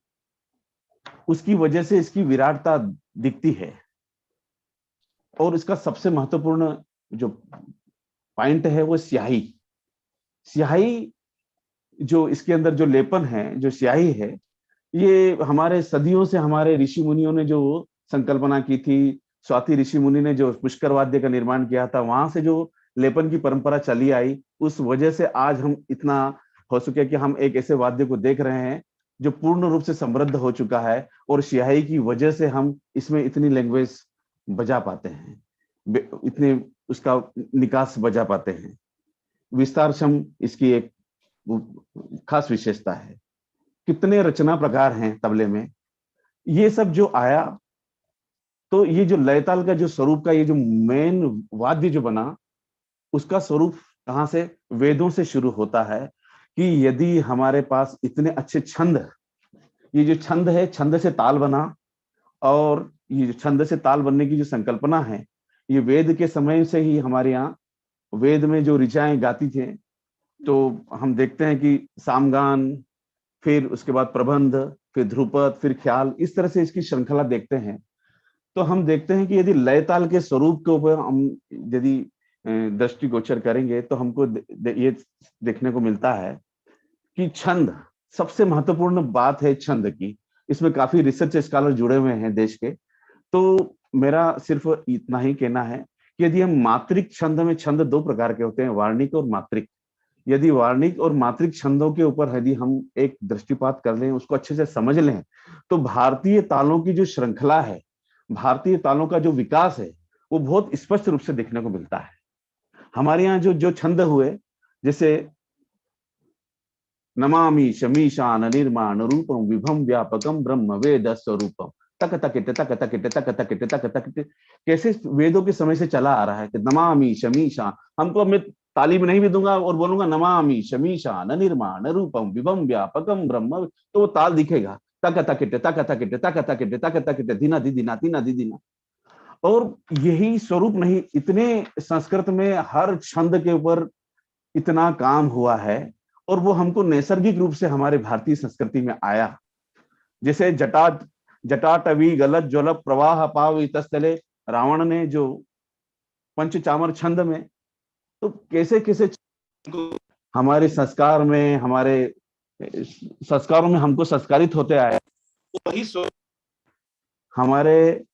उसकी वजह से इसकी विराटता दिखती है। और इसका सबसे महत्वपूर्ण जो पॉइंट है वो स्याही। स्याही जो इसके अंदर जो लेपन है, जो स्याही है, ये हमारे सदियों से हमारे ऋषि मुनियों ने जो संकल्पना की थी, स्वाति ऋषि मुनि ने जो पुष्कर वाद्य का निर्माण किया था, वहां से जो लेपन की परंपरा चली आई, उस वजह से आज हम इतना हो चुके कि हम एक ऐसे वाद्य को देख रहे हैं जो पूर्ण रूप से समृद्ध हो चुका है, और स्याही की वजह से हम इसमें इतनी लैंग्वेज बजा पाते हैं, इतने उसका निकास बजा पाते हैं। विस्तारक्षम इसकी एक खास विशेषता है। कितने रचना प्रकार हैं तबले में, ये सब जो आया, तो ये जो लय ताल का जो स्वरूप का ये जो मेन वाद्य जो बना, उसका स्वरूप कहां से? वेदों से शुरू होता है कि यदि हमारे पास इतने अच्छे छंद, ये जो छंद है, छंद से ताल बना, और ये जो छंद से ताल बनने की जो संकल्पना है, ये वेद के समय से ही हमारे यहाँ वेद में जो ऋचाएं गाती थे, तो हम देखते हैं कि सामगान, फिर उसके बाद प्रबंध, फिर ध्रुपद, फिर ख्याल, इस तरह से इसकी श्रृंखला देखते हैं। तो हम देखते हैं कि यदि लय ताल के स्वरूप के ऊपर हम यदि दृष्टिगोचर करेंगे, तो हमको ये देखने को मिलता है कि छंद सबसे महत्वपूर्ण बात है छंद की। इसमें काफी रिसर्च स्कॉलर जुड़े हुए हैं देश के। तो मेरा सिर्फ इतना ही कहना है कि यदि हम मात्रिक छंद में, छंद 2 प्रकार के होते हैं, वार्णिक और मात्रिक। यदि वार्णिक और मात्रिक छंदों के ऊपर यदि हम एक दृष्टिपात कर लें, उसको अच्छे से समझ लें, तो भारतीय तालों की जो श्रृंखला है, भारतीय तालों का जो विकास है, वो बहुत स्पष्ट रूप से देखने को मिलता है। हमारे यहाँ जो जो छंद हुए, जैसे नमामि शमीशान निर्माण रूपम विभम व्यापकम ब्रह्म वेद स्वरूपम, तक तकिट तक तकिट तक तकिट तक तकिट, कैसे वेदों के समय से चला आ रहा है कि नमामि शमीशान। हमको मैं ताली में नहीं भी दूंगा और बोलूंगा नमामि शमीशान निर्माण रूपम विभम व्यापकम ब्रह्म, तो वो ताल दिखेगा, तक तकिट तक तकिट तक तकिट तक तकिट धीना धीना धीना धीना। और यही स्वरूप नहीं, इतने संस्कृत में हर छंद के ऊपर इतना काम हुआ है, और वो हमको नैसर्गिक रूप से हमारे भारतीय संस्कृति में आया। जैसे जटाटवी गलत ज्वल प्रवाह पाव इतस्थले, रावण ने जो पंचचामर छंद में, तो कैसे कैसे हमारे संस्कार में, हमारे संस्कारों में हमको संस्कारित होते आए, वही हमारे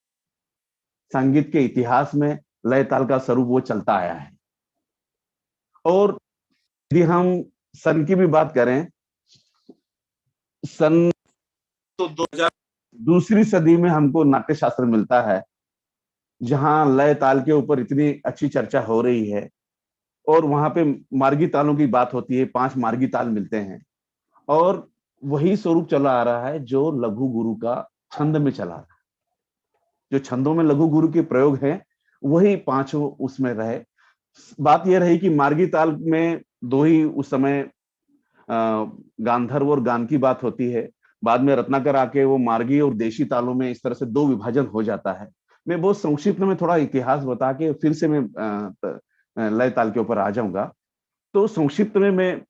संगीत के इतिहास में लय ताल का स्वरूप वो चलता आया है। और यदि हम सन की भी बात करें, सन तो 2000 सदी में हमको नाट्य शास्त्र मिलता है, जहां लय ताल के ऊपर इतनी अच्छी चर्चा हो रही है, और वहां पे मार्गी तालों की बात होती है, 5 मार्गी ताल मिलते हैं, और वही स्वरूप चला आ रहा है जो लघु गुरु का छंद में चला रहा है। जो छंदों में लघु गुरु के प्रयोग है, वही 5 उसमें रहे। बात यह रही कि मार्गी ताल में 2 ही उस समय गांधर्व और गान की बात होती है। बाद में रत्नाकर आके वो मार्गी और देशी तालों में इस तरह से 2 विभाजन हो जाता है। मैं बहुत संक्षिप्त में थोड़ा इतिहास बता के फिर से मैं लय ताल के ऊपर आ जाऊंगा। तो संक्षिप्त में मैं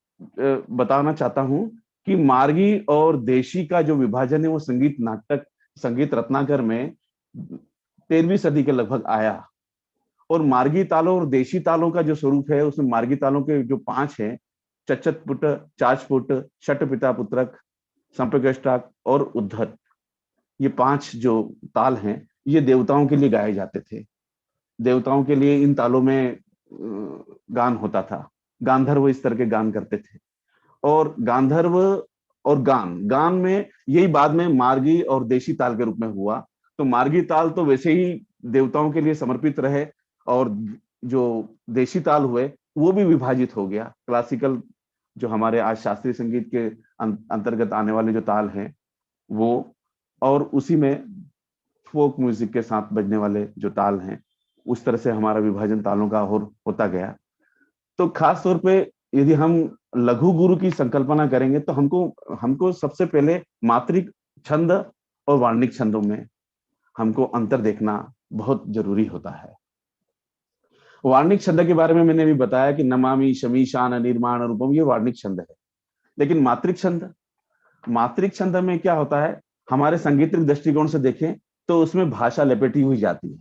बताना चाहता हूं कि मार्गी और देशी का जो विभाजन है, वो संगीत रत्नाकर में 13वीं सदी के लगभग आया। और मार्गी तालों और देशी तालों का जो स्वरूप है, उसमें मार्गी तालों के जो 5 हैं, चचतपुट, चाचपुट, छठ पिता पुत्रक, संप्रकष्टाक और उद्धत, ये 5 जो ताल हैं, ये देवताओं के लिए गाए जाते थे। देवताओं के लिए इन तालों में गान होता था। गांधर्व इस तरह के गान करते थे। और गांधर्व और गान में यही बाद में मार्गी और देशी ताल के रूप में हुआ। तो मार्गी ताल तो वैसे ही देवताओं के लिए समर्पित रहे, और जो देशी ताल हुए वो भी विभाजित हो गया। क्लासिकल जो हमारे आज शास्त्रीय संगीत के अंतर्गत आने वाले जो ताल हैं वो, और उसी में फोक म्यूजिक के साथ बजने वाले जो ताल हैं, उस तरह से हमारा विभाजन तालों का और होता गया। तो खास तौर पे यदि हम लघु गुरु की संकल्पना करेंगे तो हमको सबसे पहले मात्रिक छंद और वार्णिक छंदों में हमको अंतर देखना बहुत जरूरी होता है। वार्णिक छंद के बारे में मैंने भी बताया कि नमामि शमी शान निर्माण रूपम, ये वार्णिक छंद है। लेकिन मात्रिक छंद में क्या होता है, हमारे सांगीतिक दृष्टिकोण से देखें तो उसमें भाषा लपेटी हुई जाती है।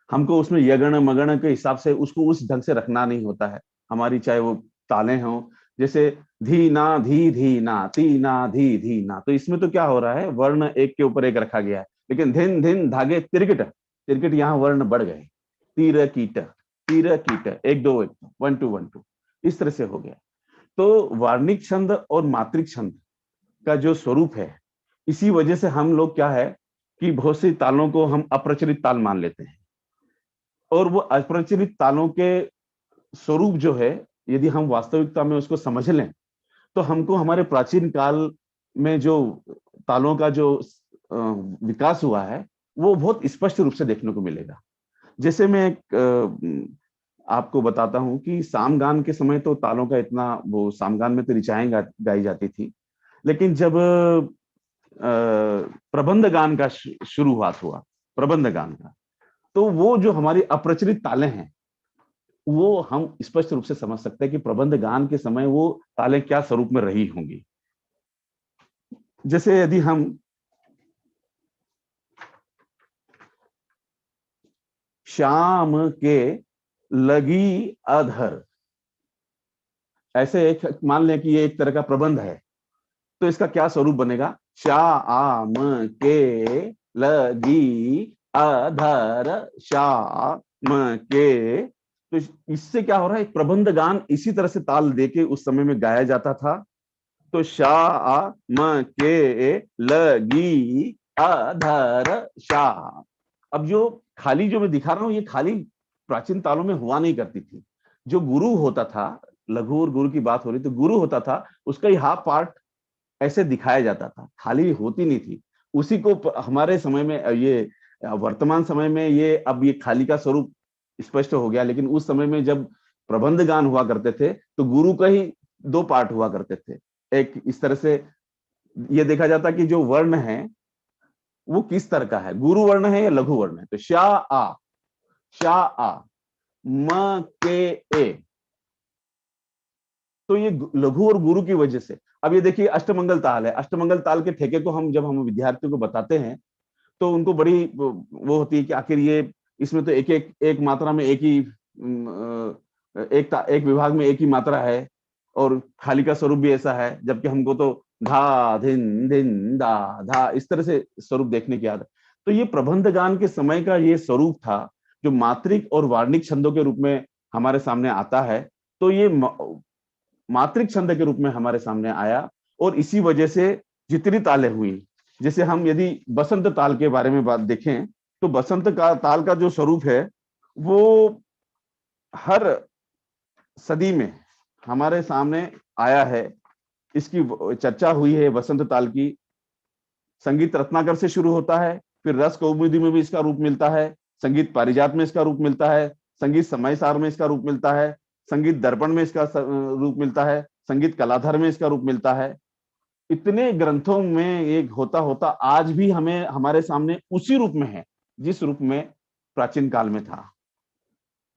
हमको उसमें यगण मगण के हिसाब से उसको उस ढंग से रखना नहीं होता है। हमारी चाहे वो तालें हों, जैसे धी ना धी ना ती ना धी ना, तो इसमें तो क्या हो रहा है, वर्ण एक के ऊपर एक रखा गया है। लेकिन धिन धिन धागे तिरकिट यहाँ वर्ण बढ़ गए। तीर कीट 1 2 1 2 1 2, इस तरह से हो गया। तो वार्णिक छंद और मात्रिक छंद का जो स्वरूप है, इसी वजह से हम लोग क्या है कि बहुत सी तालों को हम अप्रचलित ताल मान लेते हैं, और वो अप्रचलित तालों के स्वरूप जो है, यदि हम वास्तविकता में उसको समझ लें तो हमको हमारे प्राचीन काल में जो तालों का जो विकास हुआ है वो बहुत स्पष्ट रूप से देखने को मिलेगा। जैसे मैं आपको बताता हूं कि सामगान के समय तो तालों का इतना, वो सामगान में तो ऋचाएं गाई जाती थी, लेकिन जब प्रबंध गान का शुरुआत हुआ, प्रबंध गान का, तो वो जो हमारी अप्रचलित तालें हैं वो हम स्पष्ट रूप से समझ सकते हैं कि प्रबंध गान के समय वो तालें क्या स्वरूप में रही होंगी। जैसे यदि हम श्याम के लगी अधर, ऐसे एक मान लें कि ये एक तरह का प्रबंध है, तो इसका क्या स्वरूप बनेगा, श्याम के लगी अधर श्याम के। तो इससे क्या हो रहा है, एक प्रबंध गान इसी तरह से ताल देके उस समय में गाया जाता था। तो श्याम के लगी अधर श्याम। अब जो खाली जो मैं दिखा रहा हूं, ये खाली प्राचीन तालों में हुआ नहीं करती थी। जो गुरु होता था, लघु और गुरु की बात हो रही, तो गुरु होता था, उसका ही हाफ पार्ट ऐसे दिखाया जाता था, खाली होती नहीं थी। उसी को हमारे समय में, ये वर्तमान समय में ये अब ये खाली का स्वरूप स्पष्ट हो गया, लेकिन उस समय में जब प्रबंध गान हुआ करते थे तो गुरु का ही 2 पार्ट हुआ करते थे। एक इस तरह से ये देखा जाता कि जो वर्ण है वो किस तरह का है, गुरु वर्ण है या लघु वर्ण है। तो शा आ म के ए, तो ये लघु और गुरु की वजह से। अब ये देखिए अष्टमंगल ताल है, अष्टमंगल ताल के ठेके को जब हम विद्यार्थियों को बताते हैं तो उनको बड़ी वो होती है कि आखिर ये इसमें तो एक मात्रा में एक ही एक विभाग में एक ही मात्रा है, और खाली का स्वरूप भी ऐसा है, जबकि हमको तो धा धिन धिन दा धा इस तरह से स्वरूप देखने की आदत। तो ये प्रबंध गान के समय का ये स्वरूप था जो मात्रिक और वार्णिक छंदों के रूप में हमारे सामने आता है। तो ये मात्रिक छंद के रूप में हमारे सामने आया, और इसी वजह से जितनी तालें हुई, जैसे हम यदि बसंत ताल के बारे में बात देखें तो बसंत का ताल का जो स्वरूप है वो हर सदी में हमारे सामने आया है। इसकी चर्चा हुई है बसंत ताल की, संगीत रत्नाकर से शुरू होता है, फिर रस कौमुदी में भी इसका रूप मिलता है, संगीत पारिजात में इसका रूप मिलता है, संगीत समय सार में इसका रूप मिलता है, संगीत दर्पण में इसका रूप मिलता है, संगीत कलाधर में इसका रूप मिलता है। इतने ग्रंथों में एक होता होता आज भी हमें हमारे सामने उसी रूप में है जिस रूप में प्राचीन काल में था।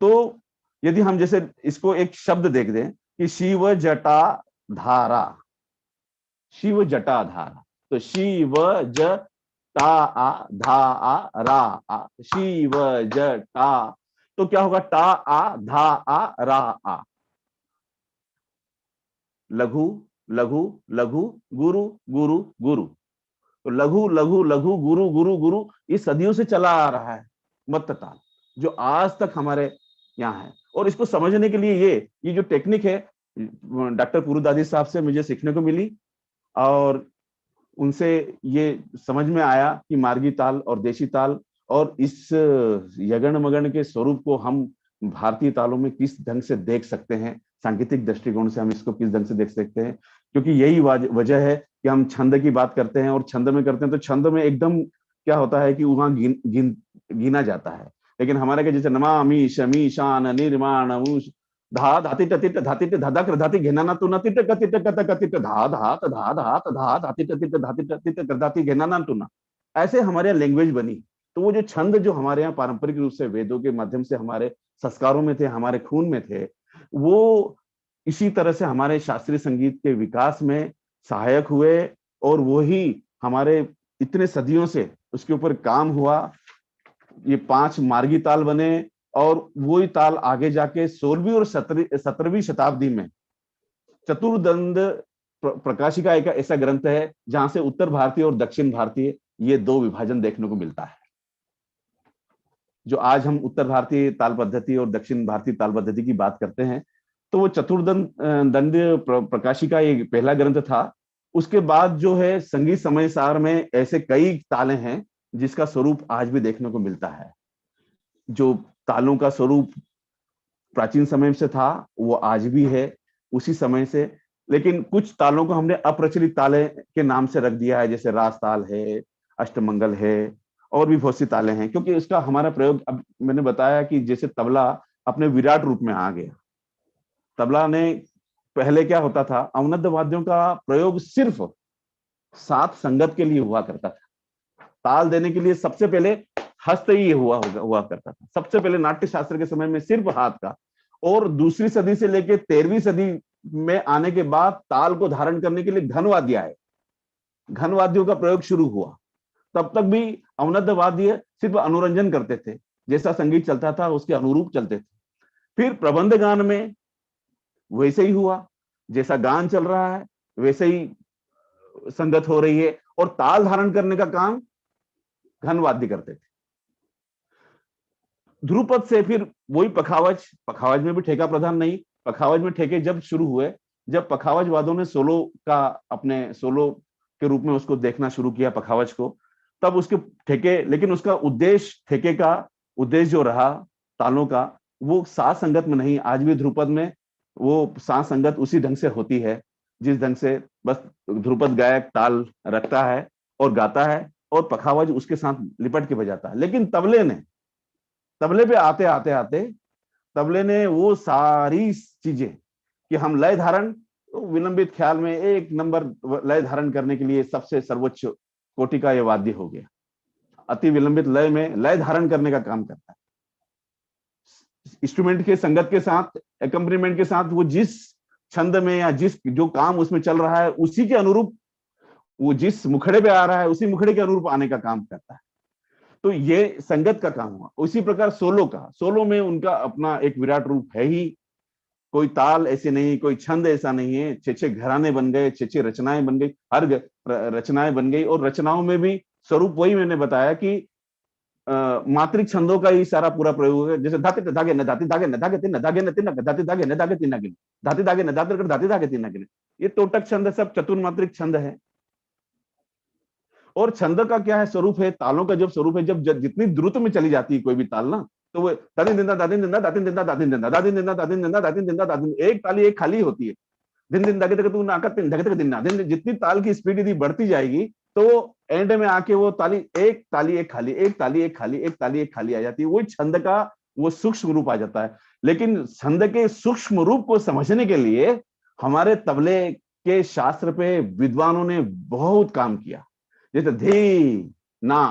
तो यदि हम जैसे इसको एक शब्द देख दें कि शिव जटा धारा, शिव जटा धारा, तो शिव जटा धारा, शिव जटा, तो क्या होगा, टा आ धा आ रा आ, लघु लघु लघु गुरु गुरु गुरु। तो लघु लघु लघु गुरु गुरु गुरु ये सदियों से चला आ रहा है मत्त ताल, जो आज तक हमारे यहाँ है। और इसको समझने के लिए ये जो टेक्निक है डॉक्टर पुरुदादी साहब से मुझे सीखने को मिली, और उनसे ये समझ में आया कि मार्गी ताल और देशी ताल और इस यगन मगन के स्वरूप को हम भारतीय तालों में किस ढंग से देख सकते हैं, सांगीतिक दृष्टिकोण से हम इसको किस ढंग से देख सकते हैं। क्योंकि यही वजह है कि हम छंद की बात करते हैं और छंद में करते हैं, तो छंद में एकदम क्या होता है कि वहां गिना जाता है। लेकिन हमारे के जैसे नमामि शमी शान निर्माण धा धातिट तिट धातिट धधक धाति घेनाना तुना तिट कतिट कत कतिट धा धात धा धात धा धातिट तिट धातिट तिट धाति घेनाना तुना, ऐसे हमारे यहाँ लैंग्वेज बनी। तो वो जो छंद जो हमारे यहाँ पारंपरिक रूप से वेदों के माध्यम से हमारे संस्कारों में थे, हमारे खून में थे, वो इसी तरह से हमारे शास्त्रीय संगीत के विकास में सहायक हुए। और वही हमारे इतने सदियों से उसके ऊपर काम हुआ, ये 5 मार्गी ताल बने। और वही ताल आगे जाके 16वीं और 17वीं शताब्दी में चतुर्दंड प्रकाशिका एक ऐसा ग्रंथ है जहां से उत्तर भारतीय और दक्षिण भारतीय ये 2 विभाजन देखने को मिलता है। जो आज हम उत्तर भारतीय ताल पद्धति और दक्षिण भारतीय ताल पद्धति की बात करते हैं, तो वो चतुर्दंड प्रकाशिका ये पहला ग्रंथ था। उसके बाद जो है संगीत समय सार में ऐसे कई ताले हैं जिसका स्वरूप आज भी देखने को मिलता है। जो तालों का स्वरूप प्राचीन समय से था वो आज भी है उसी समय से, लेकिन कुछ तालों को हमने अप्रचलित ताले के नाम से रख दिया है, जैसे रास ताल है, अष्टमंगल है, और भी बहुत सी ताले हैं, क्योंकि इसका हमारा प्रयोग, अब मैंने बताया कि जैसे तबला अपने विराट रूप में आ गया। तबला ने पहले क्या होता था, अवनद्ध वाद्यों का प्रयोग सिर्फ साथ संगत के लिए हुआ करता था। ताल देने के लिए सबसे पहले हस्त ही हुआ करता था। सबसे पहले नाट्य शास्त्र के समय में सिर्फ हाथ का, और दूसरी सदी से लेकर 13वीं सदी में आने के बाद ताल को धारण करने के लिए घन वाद्य आए, घन वाद्यों का प्रयोग शुरू हुआ। तब तक भी अवनद्ध वाद्य सिर्फ अनुरंजन करते थे, जैसा संगीत चलता था उसके अनुरूप चलते थे। फिर प्रबंध गान में वैसे ही हुआ, जैसा गान चल रहा है वैसे ही संगत हो रही है, और ताल धारण करने का काम घन वाद्य करते थे। ध्रुपद से फिर वही पखावज में भी ठेका प्रधान नहीं, पखावज में ठेके जब शुरू हुए, जब पखावज वादों ने सोलो का अपने सोलो के रूप में उसको देखना शुरू किया पखावज को, तब उसके ठेके, लेकिन उसका उद्देश्य, ठेके का उद्देश्य जो रहा तालों का, वो साथ संगत में नहीं। आज भी ध्रुपद में वो साथ संगत उसी ढंग से होती है जिस ढंग से बस ध्रुपद गायक ताल रखता है और गाता है, और पखावज उसके साथ लिपट के बजाता है। लेकिन तबले पे आते आते तबले ने वो सारी चीजें कि हम लय धारण, विलंबित ख्याल में 1 नंबर लय धारण करने के लिए सबसे सर्वोच्च कोटि का ये वाद्य हो गया। अति विलंबित लय में लय धारण करने का काम करता है। इंस्ट्रूमेंट के संगत के साथ, accompaniment के साथ, वो जिस छंद में या जिस जो काम उसमें चल रहा है उसी के अनुरूप, वो जिस मुखड़े पे आ रहा है उसी मुखड़े के अनुरूप आने का काम करता है। तो ये संगत का काम हुआ। उसी प्रकार सोलो में उनका अपना एक विराट रूप है ही। कोई ताल ऐसे नहीं, कोई छंद ऐसा नहीं है। 6 घराने बन गए, 6 रचनाएं बन गई, हर रचनाएं बन गई। और रचनाओं में भी स्वरूप वही मैंने बताया कि मात्रिक छंदों का ही सारा पूरा प्रयोग है। जैसे धाते धागे न धाते धागे न धागे तीन धागे न तीन धाते धागे न धागे तीन गिन, धाते धागे न धाते कर धाते धागे तीन गिन, ये टोटक छंद सब चतुर्मात्रिक छंद है। और छंद का क्या है स्वरूप है, तालों का जब स्वरूप है, जब जितनी द्रुत में चली जाती है कोई भी ताल ना, तो वो दादिन दिंदा दादिन दिंदा दादिन दिंदा दादिन दिंदा दादिन दिंदा दादिन दिंदा दादिन दिंदा दादिन, एक ताली एक खाली होती है। दिन दिन धागे तक तू नाका तीन धागे तक दिन ना दिन, जितनी ताल की स्पीड यदि बढ़ती जाएगी तो एंड में आके वो ताली एक खाली, एक ताली एक खाली, एक ताली एक खाली आ जाती है। वही छंद का वो सूक्ष्म रूप आ जाता है। लेकिन छंद के सूक्ष्म रूप को समझने के लिए हमारे तबले के शास्त्र पे विद्वानों ने बहुत काम किया। जैसे धी ना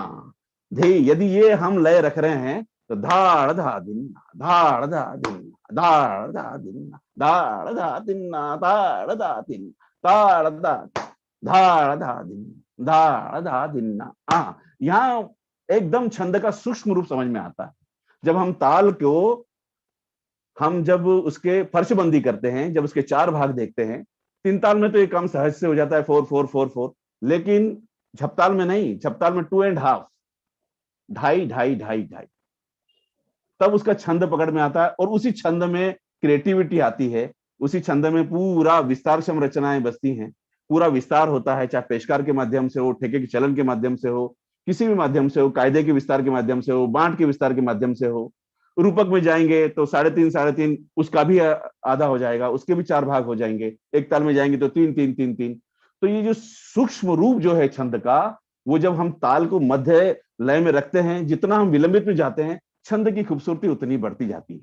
धी, यदि ये हम लय रख रहे हैं तो धाड़ धा दिन, धाड़ धा दिन, धाड़ धा दिन, धाड़ धा दिन, धाड़ धा दिन, धाड़ धा, धाड़ धा दिन, धाड़ धा दिन। हाँ, यहाँ एकदम छंद का सूक्ष्म रूप समझ में आता है। जब हम ताल को, हम जब उसके फर्शबंदी करते हैं, जब उसके 4 भाग देखते हैं, 3 ताल में तो ये काम सहज से हो जाता है 4 4 4 4, लेकिन झपताल में नहीं। झपताल में 2.5, ढाई ढाई ढाई ढाई, तब उसका छंद पकड़ में आता है। और उसी छंद में क्रिएटिविटी आती है, उसी छंद में पूरा विस्तारक्षम रचनाएं बसती हैं, पूरा विस्तार होता है, चाहे पेशकार के माध्यम से हो, ठेके के चलन के माध्यम से हो, किसी भी माध्यम से हो, कायदे के विस्तार के माध्यम से हो, बांट के विस्तार के माध्यम से हो। रूपक में जाएंगे तो 3.5 उसका भी आधा हो जाएगा, उसके भी 4 भाग हो जाएंगे। एक ताल में जाएंगे तो 3 3 3 3। तो ये जो सूक्ष्म रूप जो है छंद का, वो जब हम ताल को मध्य लय में रखते हैं, जितना हम विलंबित में जाते हैं, छंद की खूबसूरती उतनी बढ़ती जाती है।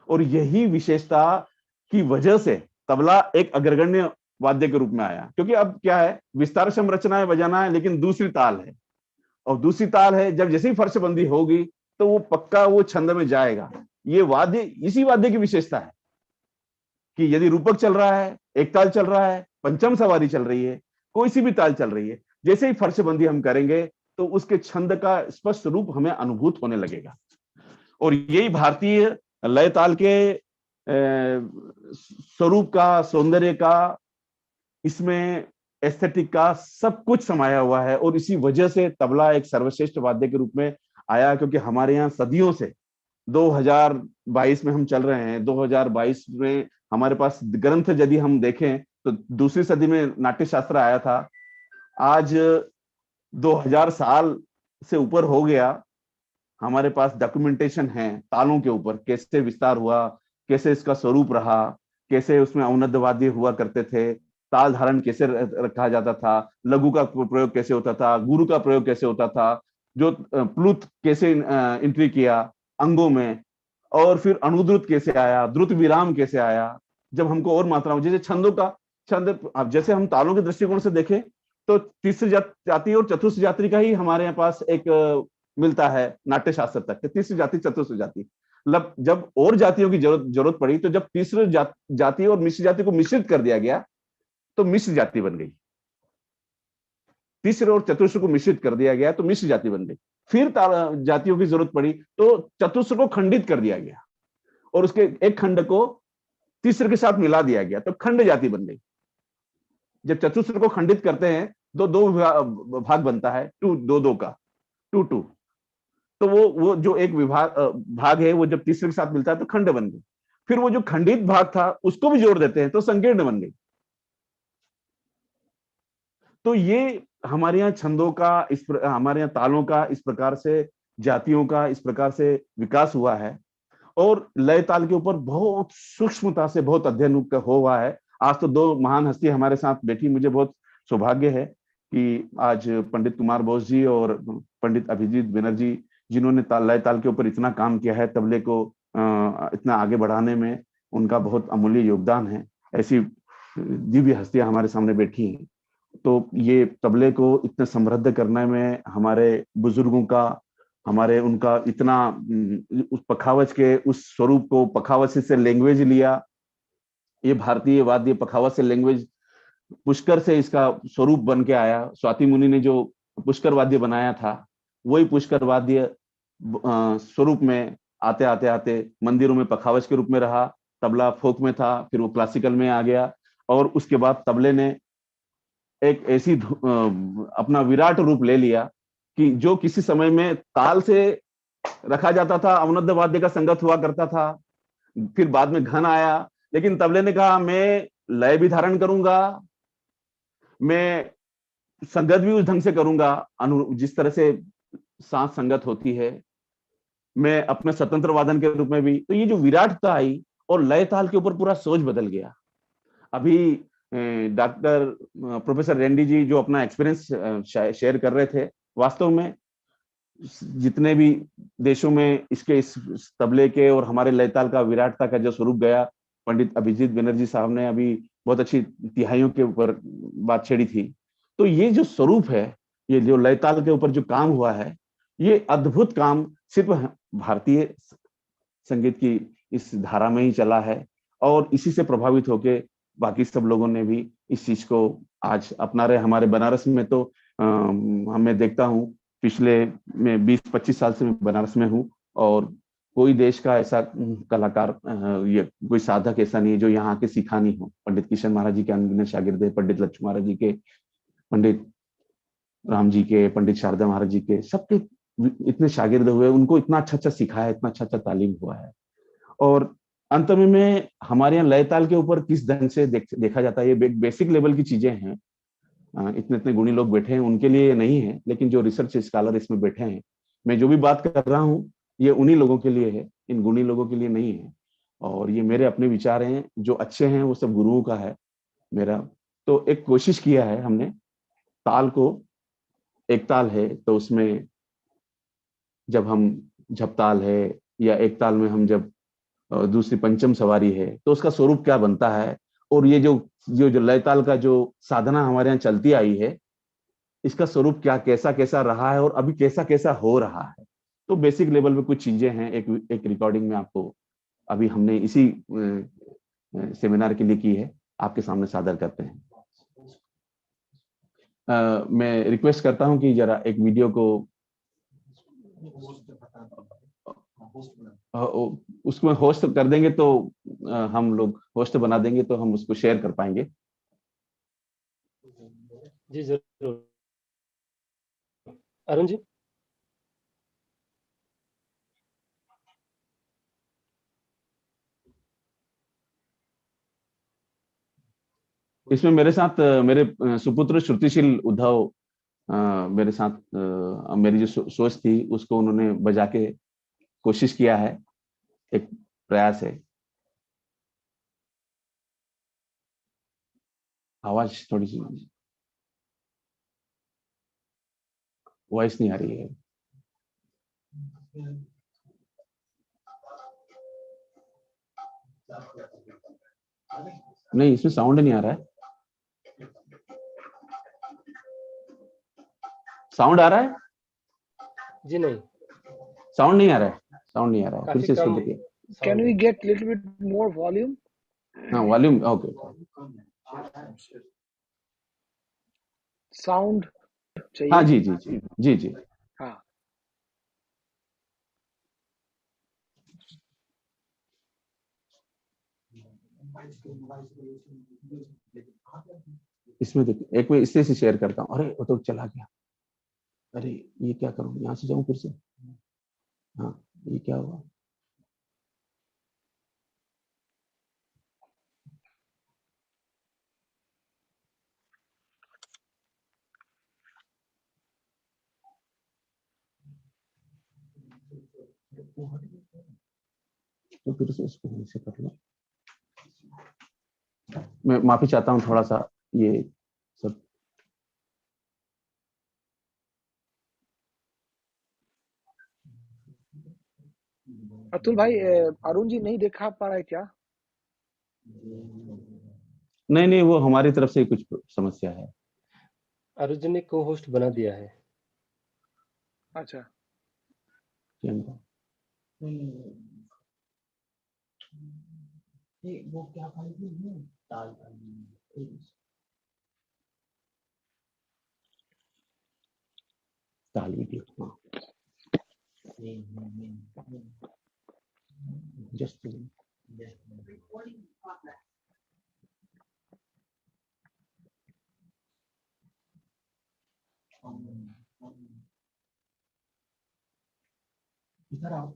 और यही विशेषता की वजह से तबला एक अग्रगण्य वाद्य के रूप में आया। क्योंकि अब क्या है, विस्तार संरचना है, बजाना है, लेकिन दूसरी ताल है, और दूसरी ताल है, जब जैसे ही फर्शबंदी होगी तो वो पक्का वो छंद में जाएगा। ये वाद्य, इसी वाद्य की विशेषता है कि यदि रूपक चल रहा है, एक ताल चल रहा है, पंचम सवारी चल रही है, कोई सी भी ताल चल रही है, जैसे ही फर्शबंदी हम करेंगे तो उसके छंद का स्पष्ट रूप हमें अनुभूत होने लगेगा। और यही भारतीय लय ताल के स्वरूप का, सौंदर्य का, इसमें एस्थेटिक का सब कुछ समाया हुआ है। और इसी वजह से तबला एक सर्वश्रेष्ठ वाद्य के रूप में आया, क्योंकि हमारे यहाँ सदियों से 2022 में हम चल रहे हैं, 2022 में हमारे पास ग्रंथ यदि हम देखें तो दूसरी सदी में नाट्य शास्त्र आया था। आज 2000 साल से ऊपर हो गया, हमारे पास डॉक्यूमेंटेशन है तालों के ऊपर, कैसे विस्तार हुआ, कैसे इसका स्वरूप रहा, कैसे उसमें औनद्य वाद्य हुआ करते थे, ताल धारण कैसे रखा जाता था, लघु का प्रयोग कैसे होता था, गुरु का प्रयोग कैसे होता था, जो प्लुत कैसे एंट्री किया अंगों में, और फिर अनुद्रुत कैसे आया, द्रुत विराम कैसे आया। जब हमको और मात्राओं, जैसे छंदों का छंद, अब जैसे हम तालों के दृष्टिकोण से देखें तो तीसरी जाति और चतुर्थ जाति का ही हमारे यहाँ पास एक मिलता है नाट्य शास्त्र तक, तीसरी जाति चतुर्थ जाति। मतलब जब और जातियों की जरूरत पड़ी, तो जब तीसरी जाति और मिश्र जाति को मिश्रित कर दिया गया तो मिश्र जाति बन गई। तीसरे और चतुर्थ को मिश्रित कर दिया गया तो मिश्र जाति बन गई। फिर जातियों की जरूरत पड़ी तो चतुर्थ को खंडित कर दिया गया, और उसके एक खंड को तीसरे के साथ मिला दिया गया तो खंड जाति बन गई। जब चतुर्थ को खंडित करते हैं तो दो भाग बनता है, दो का टू, तो वो जो एक भाग है, वो जब तीसरे के साथ मिलता है तो खंड बन गई। फिर वो जो खंडित भाग था उसको भी जोड़ देते हैं तो संकीर्ण बन गई। तो ये हमारे यहाँ छंदों का, हमारे यहाँ तालों का इस प्रकार से, जातियों का इस प्रकार से विकास हुआ है। और लय ताल के ऊपर बहुत सूक्ष्मता से बहुत अध्ययन हुआ है। आज तो दो महान हस्ती हमारे साथ बैठी, मुझे बहुत सौभाग्य है कि आज पंडित कुमार बोस जी और पंडित अभिजीत बनर्जी, जिन्होंने लय ताल के ऊपर इतना काम किया है, तबले को इतना आगे बढ़ाने में उनका बहुत अमूल्य योगदान है। ऐसी दिव्य हस्तियां हमारे सामने बैठी हैं। तो ये तबले को इतने समृद्ध करने में हमारे बुजुर्गों का, हमारे उनका इतना, उस पखावज के उस स्वरूप को, पखावज से लैंग्वेज लिया, ये भारतीय वाद्य पखावज से लैंग्वेज, पुष्कर से इसका स्वरूप बन के आया। स्वाति मुनि ने जो पुष्कर वाद्य बनाया था, वही पुष्कर वाद्य स्वरूप में आते आते आते मंदिरों में पखावज के रूप में रहा। तबला फोक में था, फिर वो क्लासिकल में आ गया, और उसके बाद तबले ने एक ऐसी अपना विराट रूप ले लिया कि जो किसी समय में ताल से रखा जाता था, अवनद्य वाद्य का संगत हुआ करता था, फिर बाद में घन आया, लेकिन तबले ने कहा मैं लय भी धारण करूंगा, मैं संगत भी उस ढंग से करूंगा, जिस तरह से सांस संगत होती है, मैं अपने स्वतंत्र वादन के रूप में भी। तो ये जो विराटता आई और लय ताल के ऊपर पूरा सोच बदल गया। अभी डॉक्टर प्रोफेसर रेड्डी जी जो अपना एक्सपीरियंस शेयर कर रहे थे, वास्तव में जितने भी देशों में इसके इस तबले के और हमारे लय ताल का विराटता का जो स्वरूप गया, पंडित अभिजीत बनर्जी साहब ने अभी बहुत अच्छी तिहाइयों के ऊपर बात छेड़ी थी। तो ये जो स्वरूप है, ये जो लय ताल के ऊपर जो काम हुआ है, ये अद्भुत काम सिर्फ भारतीय संगीत की इस धारा में ही चला है, और इसी से प्रभावित होके बाकी सब लोगों ने भी इस चीज को आज अपना रहे। हमारे बनारस में तो मैं देखता हूँ, पिछले मैं 20-25 साल से मैं बनारस में हूँ, और कोई देश का ऐसा कलाकार या कोई साधक ऐसा नहीं है जो यहाँ के सिखा नहीं हो। पंडित किशन महाराज जी के अनगिनत शागिर्द है, पंडित लक्ष्मी महाराज जी के, पंडित राम जी के, पंडित शारदा महाराज जी के, सबके इतने शागिर्द हुए, उनको इतना अच्छा सिखाया, इतना अच्छा तालीम हुआ है। और अंत में हमारे यहाँ लय ताल के ऊपर किस ढंग से देखा जाता है, ये बेसिक लेवल की चीजें हैं। इतने इतने गुणी लोग बैठे हैं, उनके लिए नहीं है, लेकिन जो रिसर्च स्कॉलर इसमें बैठे हैं, मैं जो भी बात कर रहा हूँ ये उन्हीं लोगों के लिए है, इन गुणी लोगों के लिए नहीं है। और ये मेरे अपने विचार हैं, जो अच्छे हैं वो सब गुरुओं का है। मेरा तो एक कोशिश किया है हमने, ताल को, एक ताल है तो उसमें जब हम झपताल है या एक ताल में हम जब और दूसरी पंचम सवारी है, तो उसका स्वरूप क्या बनता है, और ये जो लय ताल का जो साधना हमारे यहाँ चलती आई है, इसका स्वरूप क्या कैसा कैसा रहा है और अभी कैसा कैसा हो रहा है। तो बेसिक लेवल में कुछ चीजें हैं, एक रिकॉर्डिंग में आपको अभी हमने इसी सेमिनार के लिए की है, आपके सामने सादर करते हैं। मैं रिक्वेस्ट करता हूं कि जरा एक वीडियो को उसमें होस्ट कर देंगे, तो हम लोग होस्ट बना देंगे तो हम उसको शेयर कर पाएंगे। जी जरूर। अरुण जी। इसमें मेरे साथ मेरे सुपुत्र श्रुतिशील उद्धव मेरे साथ मेरी जो सोच थी उसको उन्होंने बजा के कोशिश किया है, एक प्रयास है। आवाज थोड़ी सी वॉइस नहीं आ रही है। नहीं, इसमें साउंड नहीं आ रहा है। साउंड आ रहा है? जी नहीं, साउंड नहीं आ रहा है। साउंड नहीं आ रहा है, फिर काफी से इसको कम देखिए। Can we get little bit more volume? हाँ, वॉल्यूम ओके। Sound चाहिए? हाँ जी जी जी जी जी। हाँ। इसमें देखिए, एक मैं इससे से शेयर करता हूँ। अरे वो तो चला गया। अरे ये क्या करूँ, यहाँ से जाऊँ फिर से? हाँ, ये क्या हुआ? तो फिर से इसको ऐसे कर लो। मैं माफी चाहता हूँ, थोड़ा सा ये सब। अतुल भाई, अरुण जी नहीं देखा पा रहा है क्या? नहीं नहीं, वो हमारी तरफ से कुछ समस्या है। अरुण जी ने को होस्ट बना दिया है। अच्छा। वो क्या ताल वीडियो। जस्ट इधर आओ,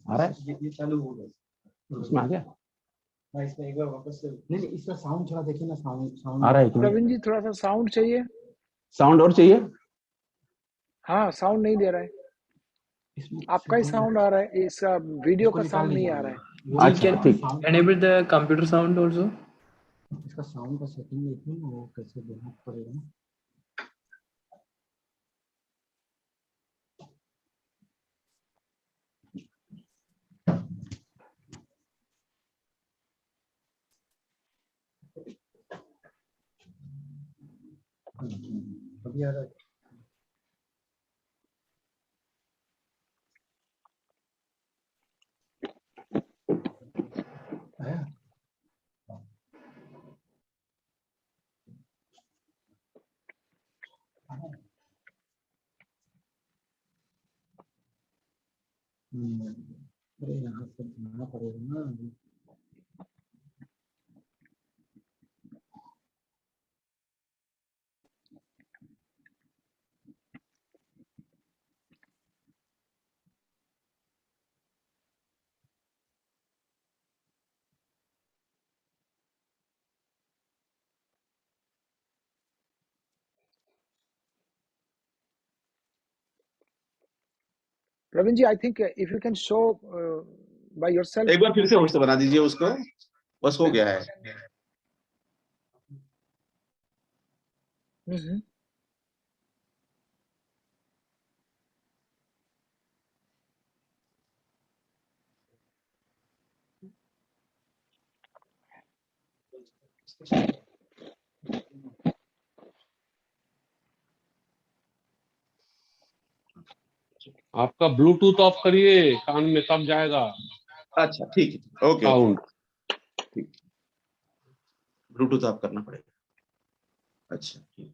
आ रहा है? ये चालू हो गया, इसमें आ गया। इसमें एक बार वापस से नहीं, इसका साउंड थोड़ा देखिए ना। साउंड आ रहा है कि नहीं? प्रवीण जी, थोड़ा सा साउंड चाहिए। साउंड और चाहिए? हाँ, साउंड नहीं दे रहा है। आपका ही साउंड आ रहा है, इसका वीडियो का साउंड नहीं आ रहा है। अच्छा ठीक। enable the computer sound also. इसका साउंड का सेटिंग देखिए ना, वो कैसे देना पड़ेगा। अभी आ रहा है? आया? अरे यहाँ से बनाना पड़ेगा ना। Praveen ji, I think if you can show by yourself. एक बार फिर से होस्ट बना दीजिए उसको, बस हो गया है। आपका ब्लूटूथ ऑफ करिए, कान में कब जाएगा अच्छा ठीक है, ओके साउंड। ठीक, ब्लूटूथ ऑफ करना पड़ेगा। अच्छा ठीक,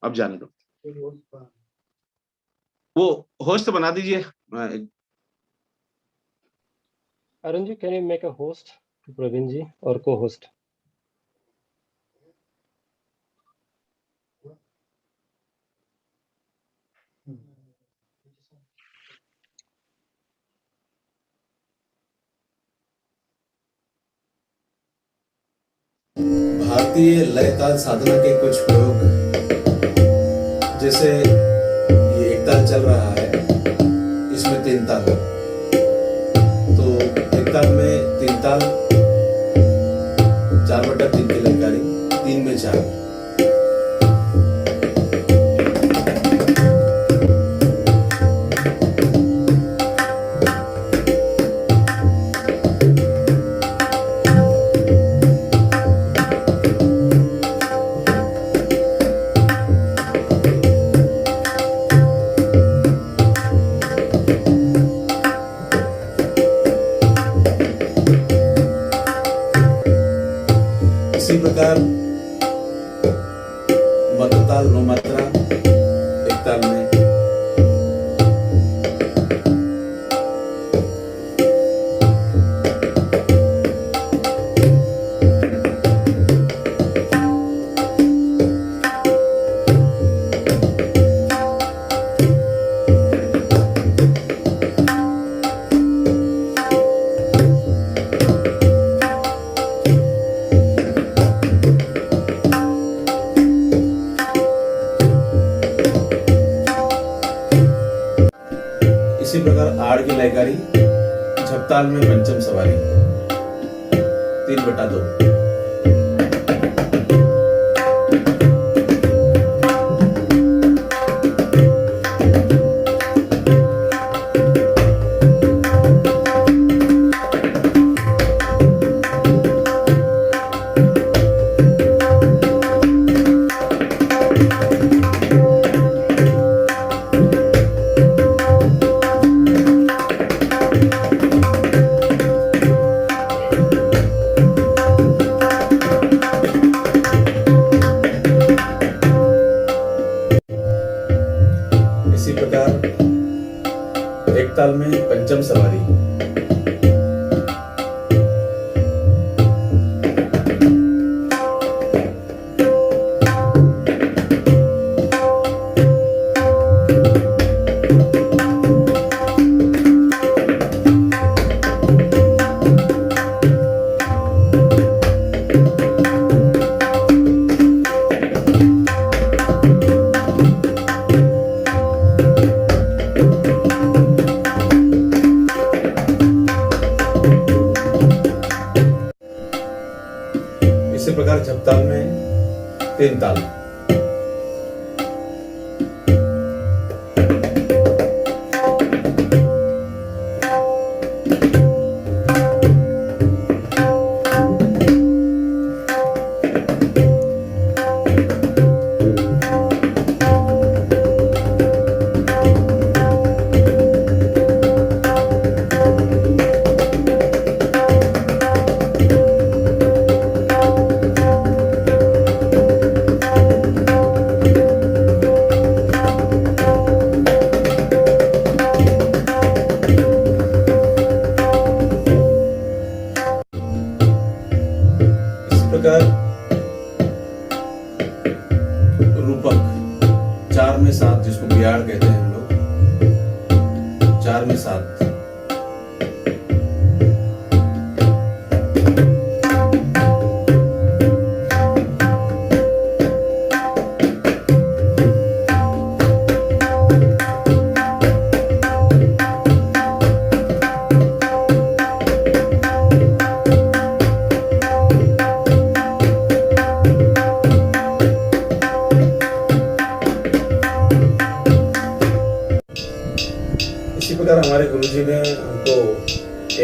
अब जाने दो, वो होस्ट बना दीजिए। Arun ji, can you make a host to Praveen ji or co-host? भारतीय लय ताल साधना के कुछ प्रयोग, जैसे ये एक ताल चल रहा है, इसमें 3 ताल है, तो एक ताल में 3 ताल 4/3 की लयकारी, 3 में 4। इसी प्रकार मध्यताल 9 मात्रा एक ताल में, इसी प्रकार आड़ की लयकारी झपताल में पंचम सवारी 3/2। इसी प्रकार एक ताल में पंचम सवारी, इसी प्रकार झपताल में 3 ताल। प्रकार रूपक 4 में 7, जिसको बियाड़ कहते हैं हम लोग, 4 में 7। हमारे गुरुजी ने हमको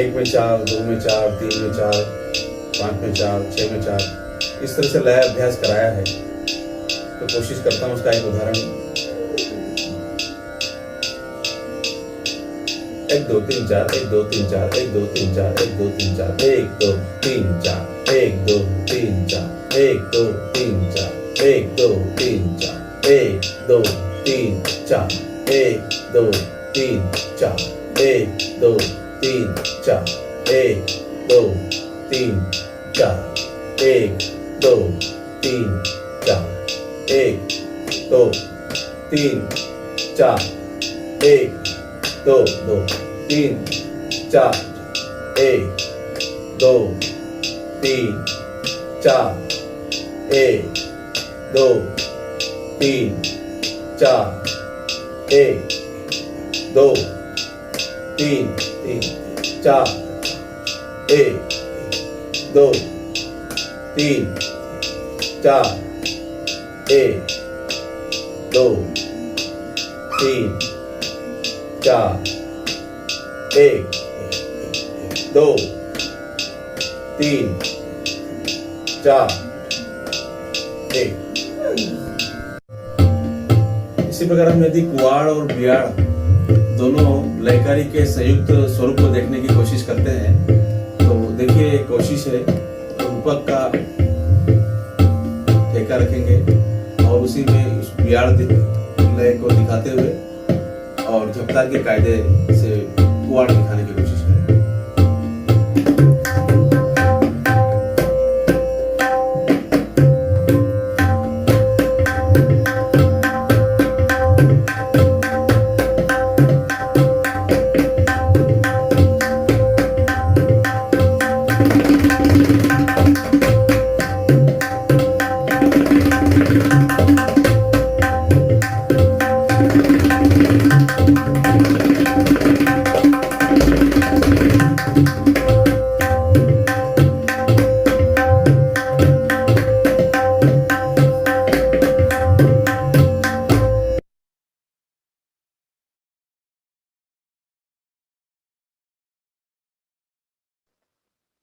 1 में 4, 2 में 4, 3 में 4 5 में 4, 6 में 4, इस तरह से लय अभ्यास कराया है। तो कोशिश करता हूँ उसका एक उदाहरण। 1 2 3 4, 1 2 3 4, 1 2 3 4, 1 2 3 4, 1 2 3 4, 1 2 3 4, 1 2 3 4, 1 2 3 4, 1 2 3 4, 1 2 3 4, 1 2 3 4, 1 2 3 4, 1 2 3 4, 1 2 3 4, 1 2 2 3 4, 1 2 3 4, 1 2 3 4, 1 2 3 4, 1 2 3 4, 1 2 3 4, 1 2 3 4, 1। इसी प्रकार हम यदि कुआड़ और बियाड़ दोनों लयकारी के संयुक्त स्वरूप को देखने की कोशिश करते हैं, तो देखिए कोशिश है रूपक का ठेका रखेंगे और उसी में उस बियाड़ लय को दिखाते हुए और झपतार के कायदे से कुआड़ दिखाने की कोशिश करें।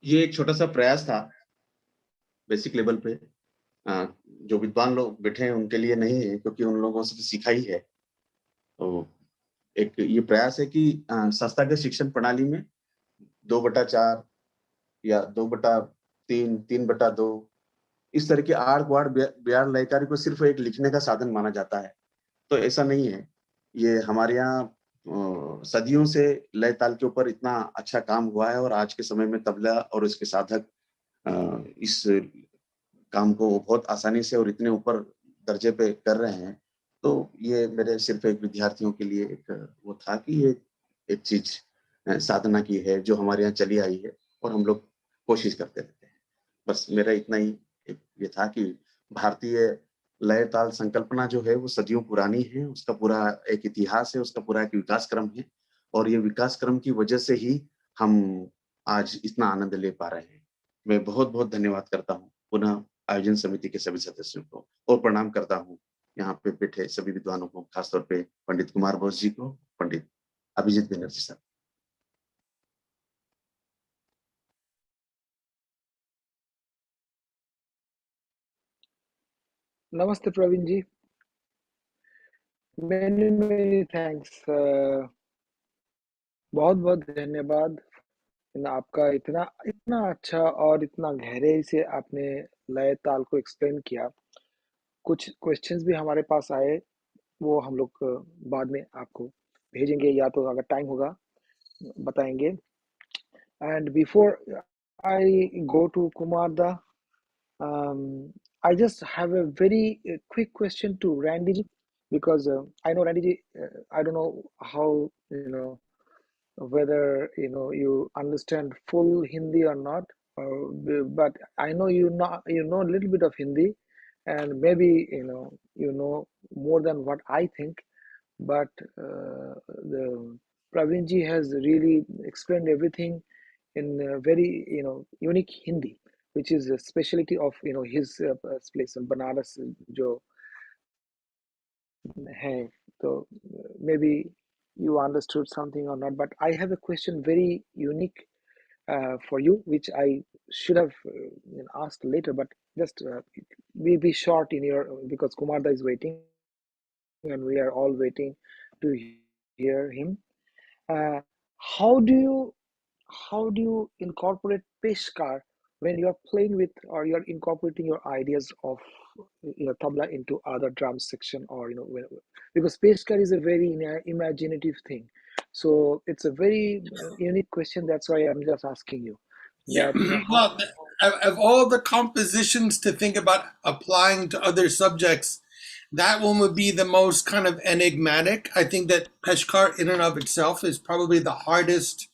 ये एक छोटा सा प्रयास था बेसिक लेवल पे, जो विद्वान लोग बैठे हैं उनके लिए नहीं है, क्योंकि उन लोगों से तो सीखा ही है। तो एक ये प्रयास है कि संस्थागत शिक्षण प्रणाली में 2/4 या 2/3, 3/2 इस तरह की आड़ वाड़ ब्याड़ लयकारी को सिर्फ एक लिखने का साधन माना जाता है। तो ऐसा नहीं है। ये हमारे यहाँ सदियों से लय ताल के ऊपर इतना अच्छा काम हुआ है और आज के समय में तबला और इसके साधक इस काम को बहुत आसानी से और इतने ऊपर दर्जे पे कर रहे हैं। तो ये मेरे सिर्फ एक विद्यार्थियों के लिए एक वो था कि ये एक चीज साधना की है जो हमारे यहाँ चली आई है और हम लोग कोशिश करते रहते हैं। बस मेरा इतना ही ये था कि भारतीय लय ताल संकल्पना जो है वो सदियों पुरानी है, उसका पूरा एक इतिहास है, उसका पूरा एक विकास क्रम है और ये विकास क्रम की वजह से ही हम आज इतना आनंद ले पा रहे हैं। मैं बहुत बहुत धन्यवाद करता हूँ पुनः आयोजन समिति के सभी सदस्यों को और प्रणाम करता हूँ यहाँ पे बैठे सभी विद्वानों को, खासतौर पे पंडित कुमार बोस जी को, पंडित अभिजीत बनर्जी साहब। नमस्ते प्रवीण जी, मेनी थैंक्स। बहुत बहुत धन्यवाद। आपका इतना इतना अच्छा और इतना गहरे से आपने लय ताल को एक्सप्लेन किया। कुछ क्वेश्चंस भी हमारे पास आए, वो हम लोग बाद में आपको भेजेंगे या तो अगर टाइम होगा बताएंगे। And before I go to Kumar da, I just have a very quick question to Randy ji, because I know Randy ji, I don't know how, whether you understand full Hindi or not, but I know you know a little bit of Hindi, and maybe you know more than what I think. But the Praveen ji has really explained everything in very unique Hindi, which is a specialty of his place in Banaras जो है. So maybe you understood something or not, but I have a question very unique for you, which I should have asked later, but just be short in your, because Kumarda is waiting and we are all waiting to hear him. How do you incorporate Peshkar when you are playing with, or you are incorporating your ideas of tabla into other drum section, or because Peshkar is a very imaginative thing, so it's a very unique question. That's why I'm just asking you Yeah, that how. well, of all the compositions to think about applying to other subjects, that one would be the most kind of enigmatic. I think that Peshkar in and of itself is probably the hardest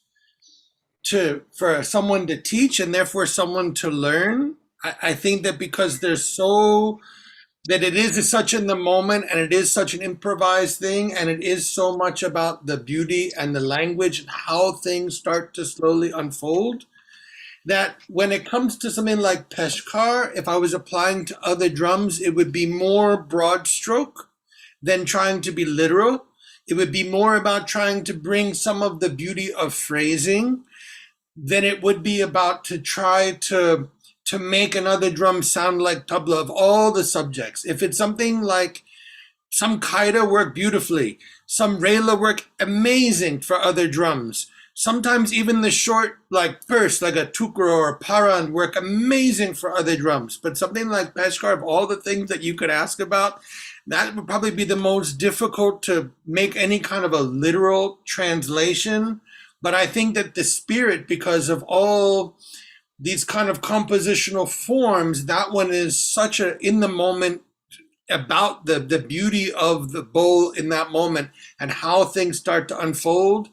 for someone to teach and therefore someone to learn. I think that because there's so that it is such in the moment and it is such an improvised thing and it is so much about the beauty and the language and how things start to slowly unfold, that when it comes to something like Peshkar, if I was applying to other drums, it would be more broad stroke than trying to be literal. It would be more about trying to bring some of the beauty of phrasing than it would be about to try to make another drum sound like tabla of all the subjects. If it's something like some kaida work beautifully, some rela work amazing for other drums. Sometimes even the short like burst, like a tukra or a paran work amazing for other drums. But something like Peshkar, of all the things that you could ask about, that would probably be the most difficult to make any kind of a literal translation. But I think that the spirit, because of all these kind of compositional forms, that one is such a in the moment about the beauty of the bowl in that moment and how things start to unfold,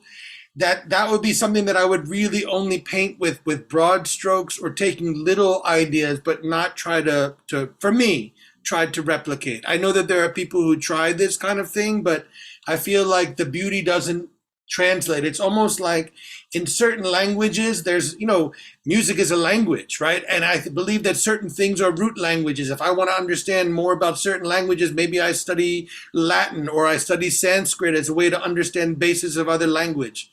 that would be something that I would really only paint with broad strokes or taking little ideas, but not try to for me, try to replicate. I know that there are people who try this kind of thing, but I feel like the beauty doesn't translate. It's almost like in certain languages, there's, music is a language, right? And I believe that certain things are root languages. If I want to understand more about certain languages, maybe I study Latin or I study Sanskrit as a way to understand basis of other language.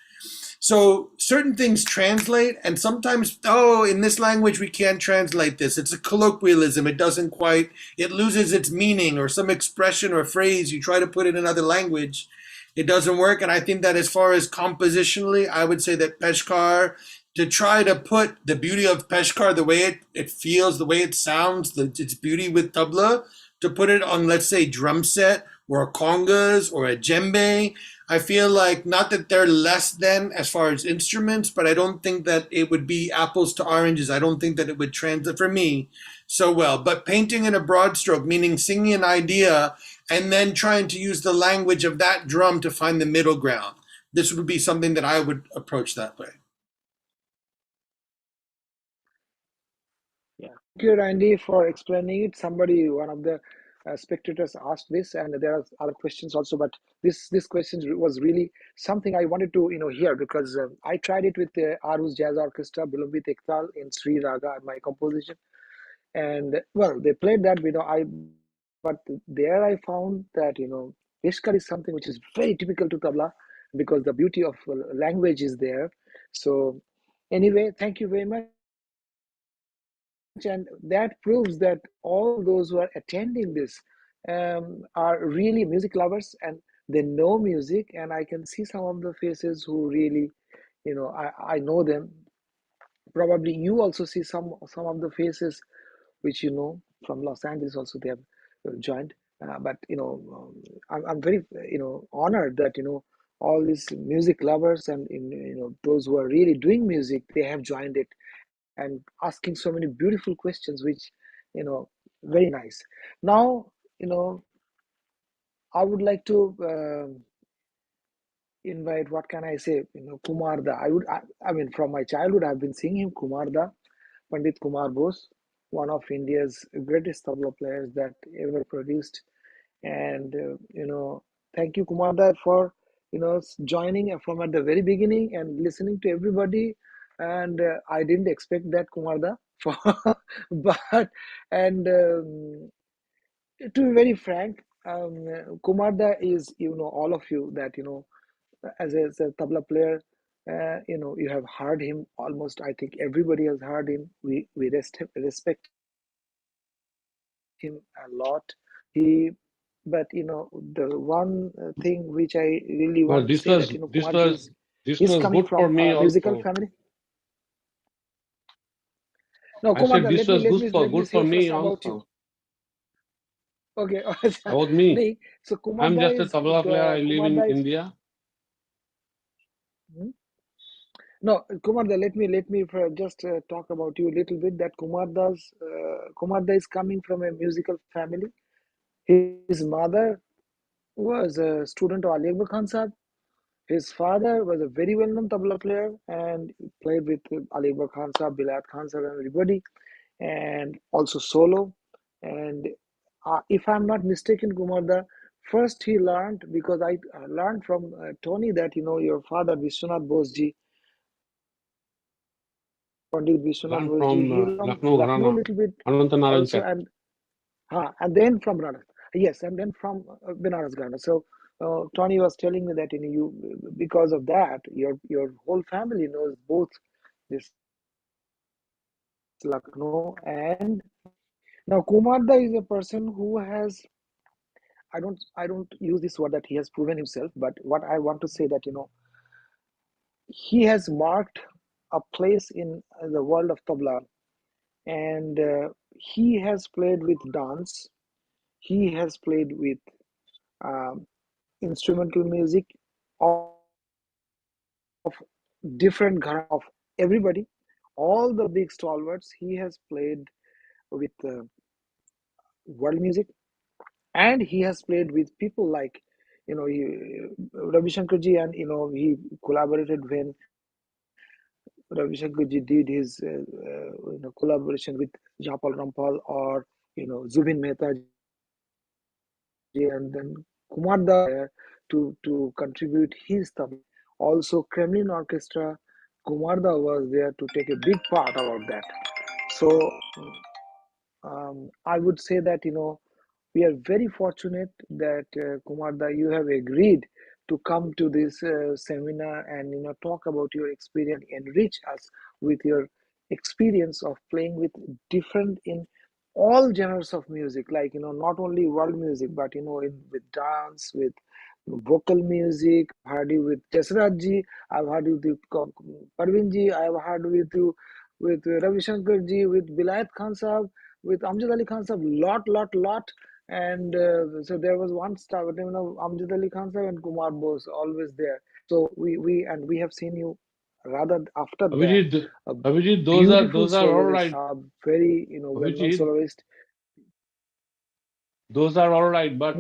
So certain things translate, and sometimes, in this language we can't translate this. It's a colloquialism. It doesn't quite, it loses its meaning, or some expression or phrase, you try to put it in another language, it doesn't work. And I think that as far as compositionally, I would say that Peshkar, to try to put the beauty of Peshkar, the way it feels, the way it sounds, its beauty with tabla, to put it on, let's say, drum set or congas or a djembe, I feel like not that they're less than as far as instruments, but I don't think that it would be apples to oranges. I don't think that it would translate for me so well. But painting in a broad stroke, meaning singing an idea and then trying to use the language of that drum to find the middle ground. This would be something that I would approach that way. Yeah, thank you, Randy, for explaining it. One of the spectators asked this, and there are other questions also. But this question was really something I wanted to hear, because I tried it with the Aarhus Jazz Orchestra, Bilambit Ektal in Sri Raga, my composition, and well, they played that. But there I found that Peshkar is something which is very typical to tabla, because the beauty of language is there. So anyway, thank you very much. And that proves that all those who are attending this are really music lovers, and they know music. And I can see some of the faces who really, I know them. Probably you also see some of the faces which from Los Angeles also they have joined. But I'm very honored that all these music lovers and those who are really doing music, they have joined it and asking so many beautiful questions, which very nice. Now I would like to invite, what can I say, Kumarda. I mean, from my childhood I've been seeing him, Kumarda, Pandit Kumar Bose, one of India's greatest tabla players that ever produced. And thank you, Kumarda, for joining from at the very beginning and listening to everybody. And I didn't expect that, Kumarda, for but and to be very frank, Kumarda is all of you that as a tabla player, You have heard him almost. I think everybody has heard him. We respect him a lot. He, but the one thing which I really Well, want to say that this Kumar was is this he's was coming good for from me a musical also. family. No, I Kumar, said this let me was let me let me good for say me first about you. also. Okay, About me. nahi, so Kumar I'm da just a is tabla player. I live Kumar in da is. India. No, Kumar da, let me just talk about you a little bit. That Kumar da is coming from a musical family. His mother was a student of Ali Akbar Khan Sahab. His father was a very well-known tabla player and played with Ali Akbar Khan Sahab, Bilayat Khan Sahab, and everybody, and also solo. And if I'm not mistaken, Kumar da, first he learned, because I learned from Tony that your father Vishwanath Boseji, Pandit Vishwanath Learned Boseji, from he learned from Lucknow Lucknow a Gharana, little bit Anantanaran also, chapter. and then from Rana. Yes, and then from Benares Gharana. So Tony was telling me that you, because of that, your whole family knows both this Lucknow and now Kumarda is a person who has, I don't use this word that he has proven himself, but what I want to say that he has marked a place in the world of tabla, and he has played with dance, he has played with um, instrumental music of different gharana of everybody, all the big stalwarts. He has played with world music, and he has played with people like Ravi Shankar ji, and he collaborated when Ravi Shankar ji did his collaboration with Japal Rampal or Zubin Mehta ji, and then Kumar Da to contribute his tabla. Also, Kremlin Orchestra, Kumar Da was there to take a big part about that. So I would say that we are very fortunate that Kumar Da, you have agreed to come to this seminar and talk about your experience, enrich us with your experience of playing with different in all genres of music, like not only world music, but with dance, with vocal music. I've heard you with Jasraj ji, I've heard you with Parveen ji, I've heard with you with Ravi Shankar ji, with Bilayat Khan Sahab, with Amjad Ali Khan Sahab, lot. And so there was one star, Amjad Ali Khan Sahab and Kumar Bose, always there. So we have seen you rather after that, Abhijit, a Abhijit, beautiful those are all soloist, right. a very well-known Abhijit, soloist. those are all right, but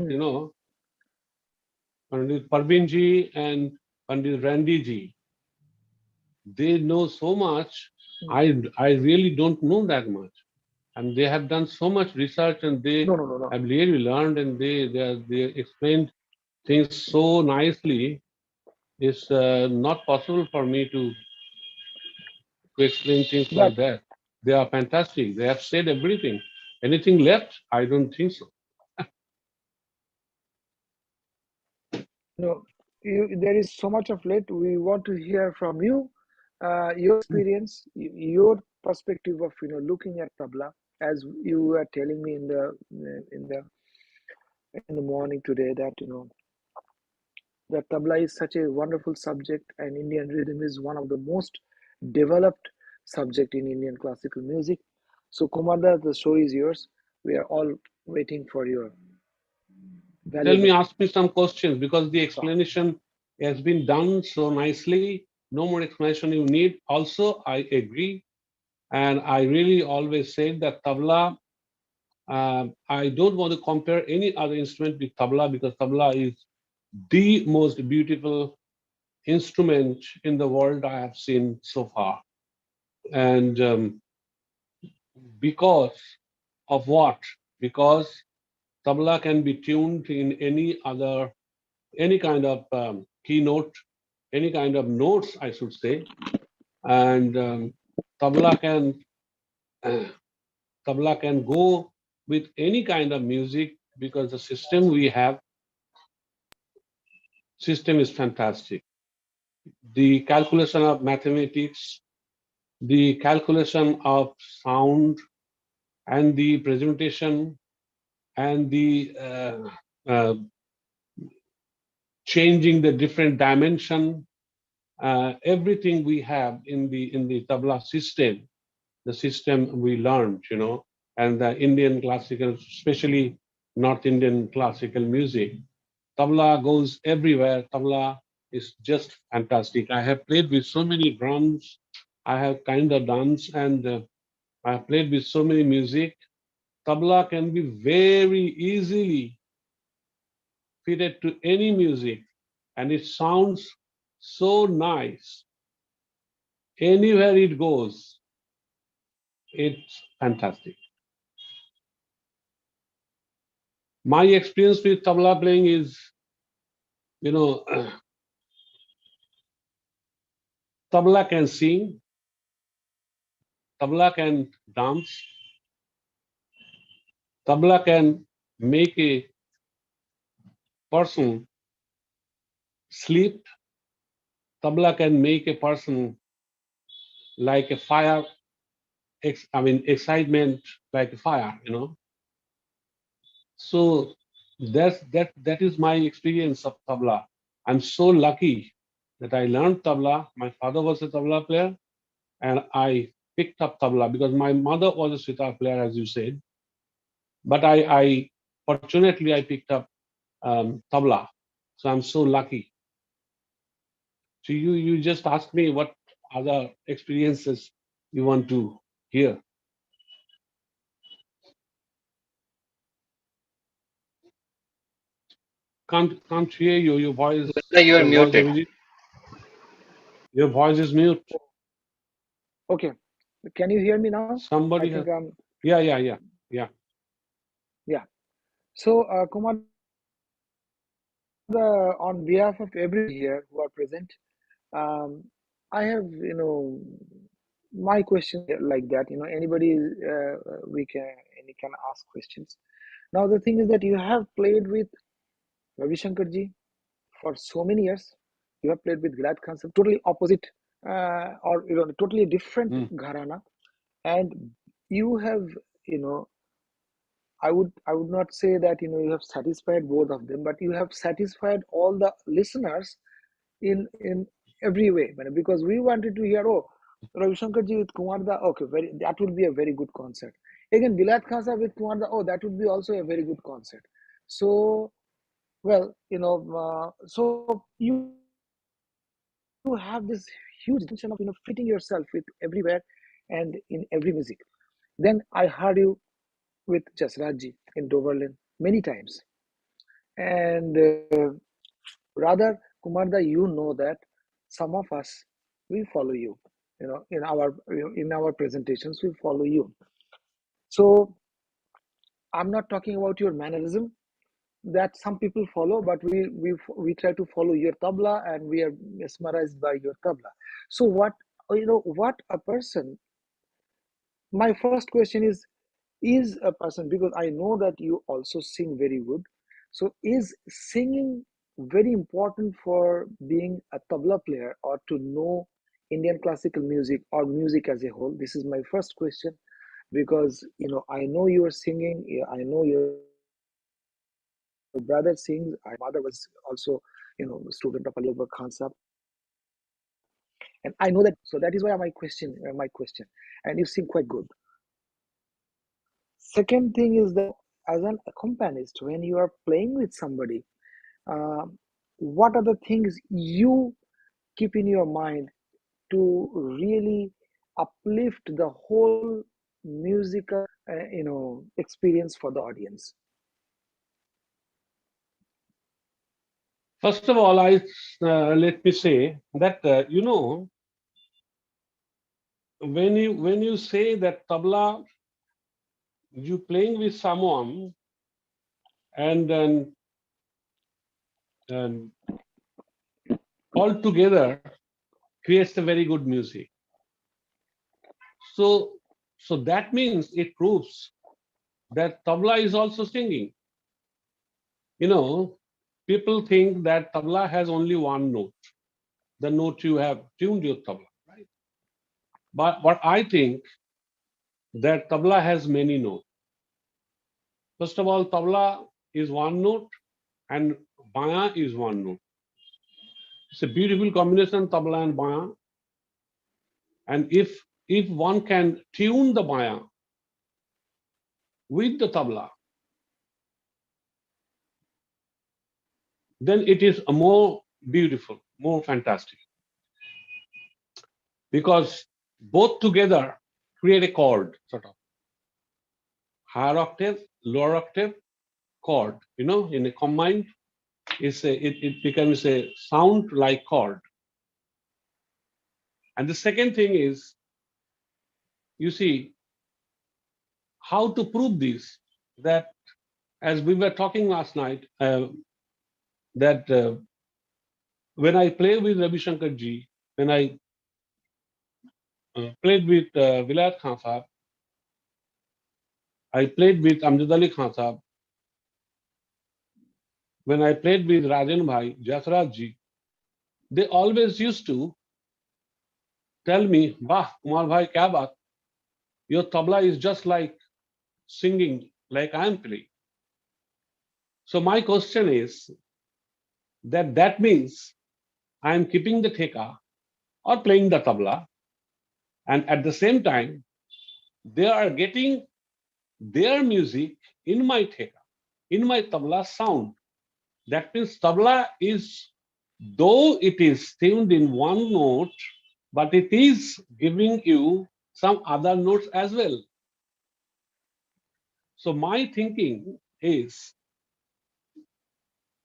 Pandit Parveen ji and Pandit Randy ji, they know so much. I really don't know that much, and they have done so much research, and they No. have really learned, and they explained things so nicely. It's not possible for me to explain things But like that. They are fantastic. They have said everything. Anything left? I don't think so. no, there is so much of late. We want to hear from you, your experience, your perspective of looking at tabla, as you were telling me in the morning today that that tabla is such a wonderful subject, and Indian rhythm is one of the most developed subject in Indian classical music. So Kumada, the show is yours. We are all waiting for your Tell me, valuable ask me some questions because the thoughts. explanation has been done so nicely. No more explanation you need. Also, I agree. And I really always say that tabla, I don't want to compare any other instrument with tabla because tabla is the most beautiful instrument in the world I have seen so far. And because of what? Because tabla can be tuned in any kind of keynote, any kind of notes, I should say, and tabla can tabla can go with any kind of music because the system we have system is fantastic. the calculation of mathematics, the calculation of sound, and the presentation, and the changing the different dimension, everything we have in the tabla system, the system we learned, and the Indian classical, especially North Indian classical music. Tabla goes everywhere. Tabla is just fantastic. I have played with so many drums. I have kind of danced, and I have played with so many music. Tabla can be very easily fitted to any music, and it sounds so nice. Anywhere it goes, it's fantastic. My experience with tabla playing is, tabla can sing, tabla can dance, tabla can make a person sleep, tabla can make a person like a fire, excitement like a fire, So that is my experience of tabla. I'm so lucky that I learned tabla. My father was a tabla player, and I picked up tabla because my mother was a sitar player, as you said. But I fortunately I picked up tabla, so I'm so lucky. So you just asked me what other experiences you want to hear. Can't hear you. Your voice. You are Your voice, muted. Abhijit. Your voice is mute. Okay, can you hear me now? Somebody I think has. I'm. Yeah. Yeah. So, Kumar, on behalf of everybody here who are present, um, I have, my question like that. Anybody, any can ask questions. Now, the thing is that you have played with Ravi Shankar ji for so many years. You have played with Gilad Khan, totally opposite, or totally different gharana, and you have, you know, I would not say that you have satisfied both of them, but you have satisfied all the listeners in every way. Because we wanted to hear, oh, Ravi Shankar ji with Kumar Da, okay, that would be a very good concert. Again, Bilat Khan Sahab with Kumar Da, oh, that would be also a very good concert. So, well, so you have this huge intention of fitting yourself with everywhere and in every music. Then I heard you with Jasraj in Doverlin many times. And rather, Kumarda, you know that some of us, we follow you. In our presentations, we follow you. So I'm not talking about your mannerism that some people follow, but we try to follow your tabla, and we are mesmerized by your tabla. So what a person. My first question is a person, because I know that you also sing very good. So is singing very important for being a tabla player, or to know Indian classical music or music as a whole? This is my first question, because I know you are singing. I know your brother sings. My mother was also student of Ali Akbar Khan Sahab, and I know that. So that is why my question, and you sing quite good. Second thing is that as an accompanist, when you are playing with somebody, uh, what are the things you keep in your mind to really uplift the whole musical, experience for the audience? First of all, let me say that when you say that tabla, you playing with someone, and then all together creates a very good music. So that means it proves that tabla is also singing. People think that tabla has only one note. the note you have tuned your tabla, right? But what I think that tabla has many notes. First of all, tabla is one note and baya is one note. It's a beautiful combination, tabla and baya. And if one can tune the baya with the tabla, then it is a more beautiful, more fantastic. Because both together create a chord, sort of. Higher octave, lower octave, chord. You know, in a combined, it becomes a sound like chord. And the second thing is, you see, how to prove this, that as we were talking last night, that when I play with Ravi Shankar ji, when I played with Vilayat Khan Sahab, I played with Amjad Ali Khan Sahab, when I played with Rajan Bhai, Jasraj ji, they always used to tell me, "Bah, Kumar Bhai, kya baat? Your tabla is just like singing, like I am playing." So my question is that means I am keeping the theka or playing the tabla, and at the same time, they are getting their music in my theka, in my tabla sound. That means tabla is, though it is tuned in one note, but it is giving you some other notes as well. So my thinking is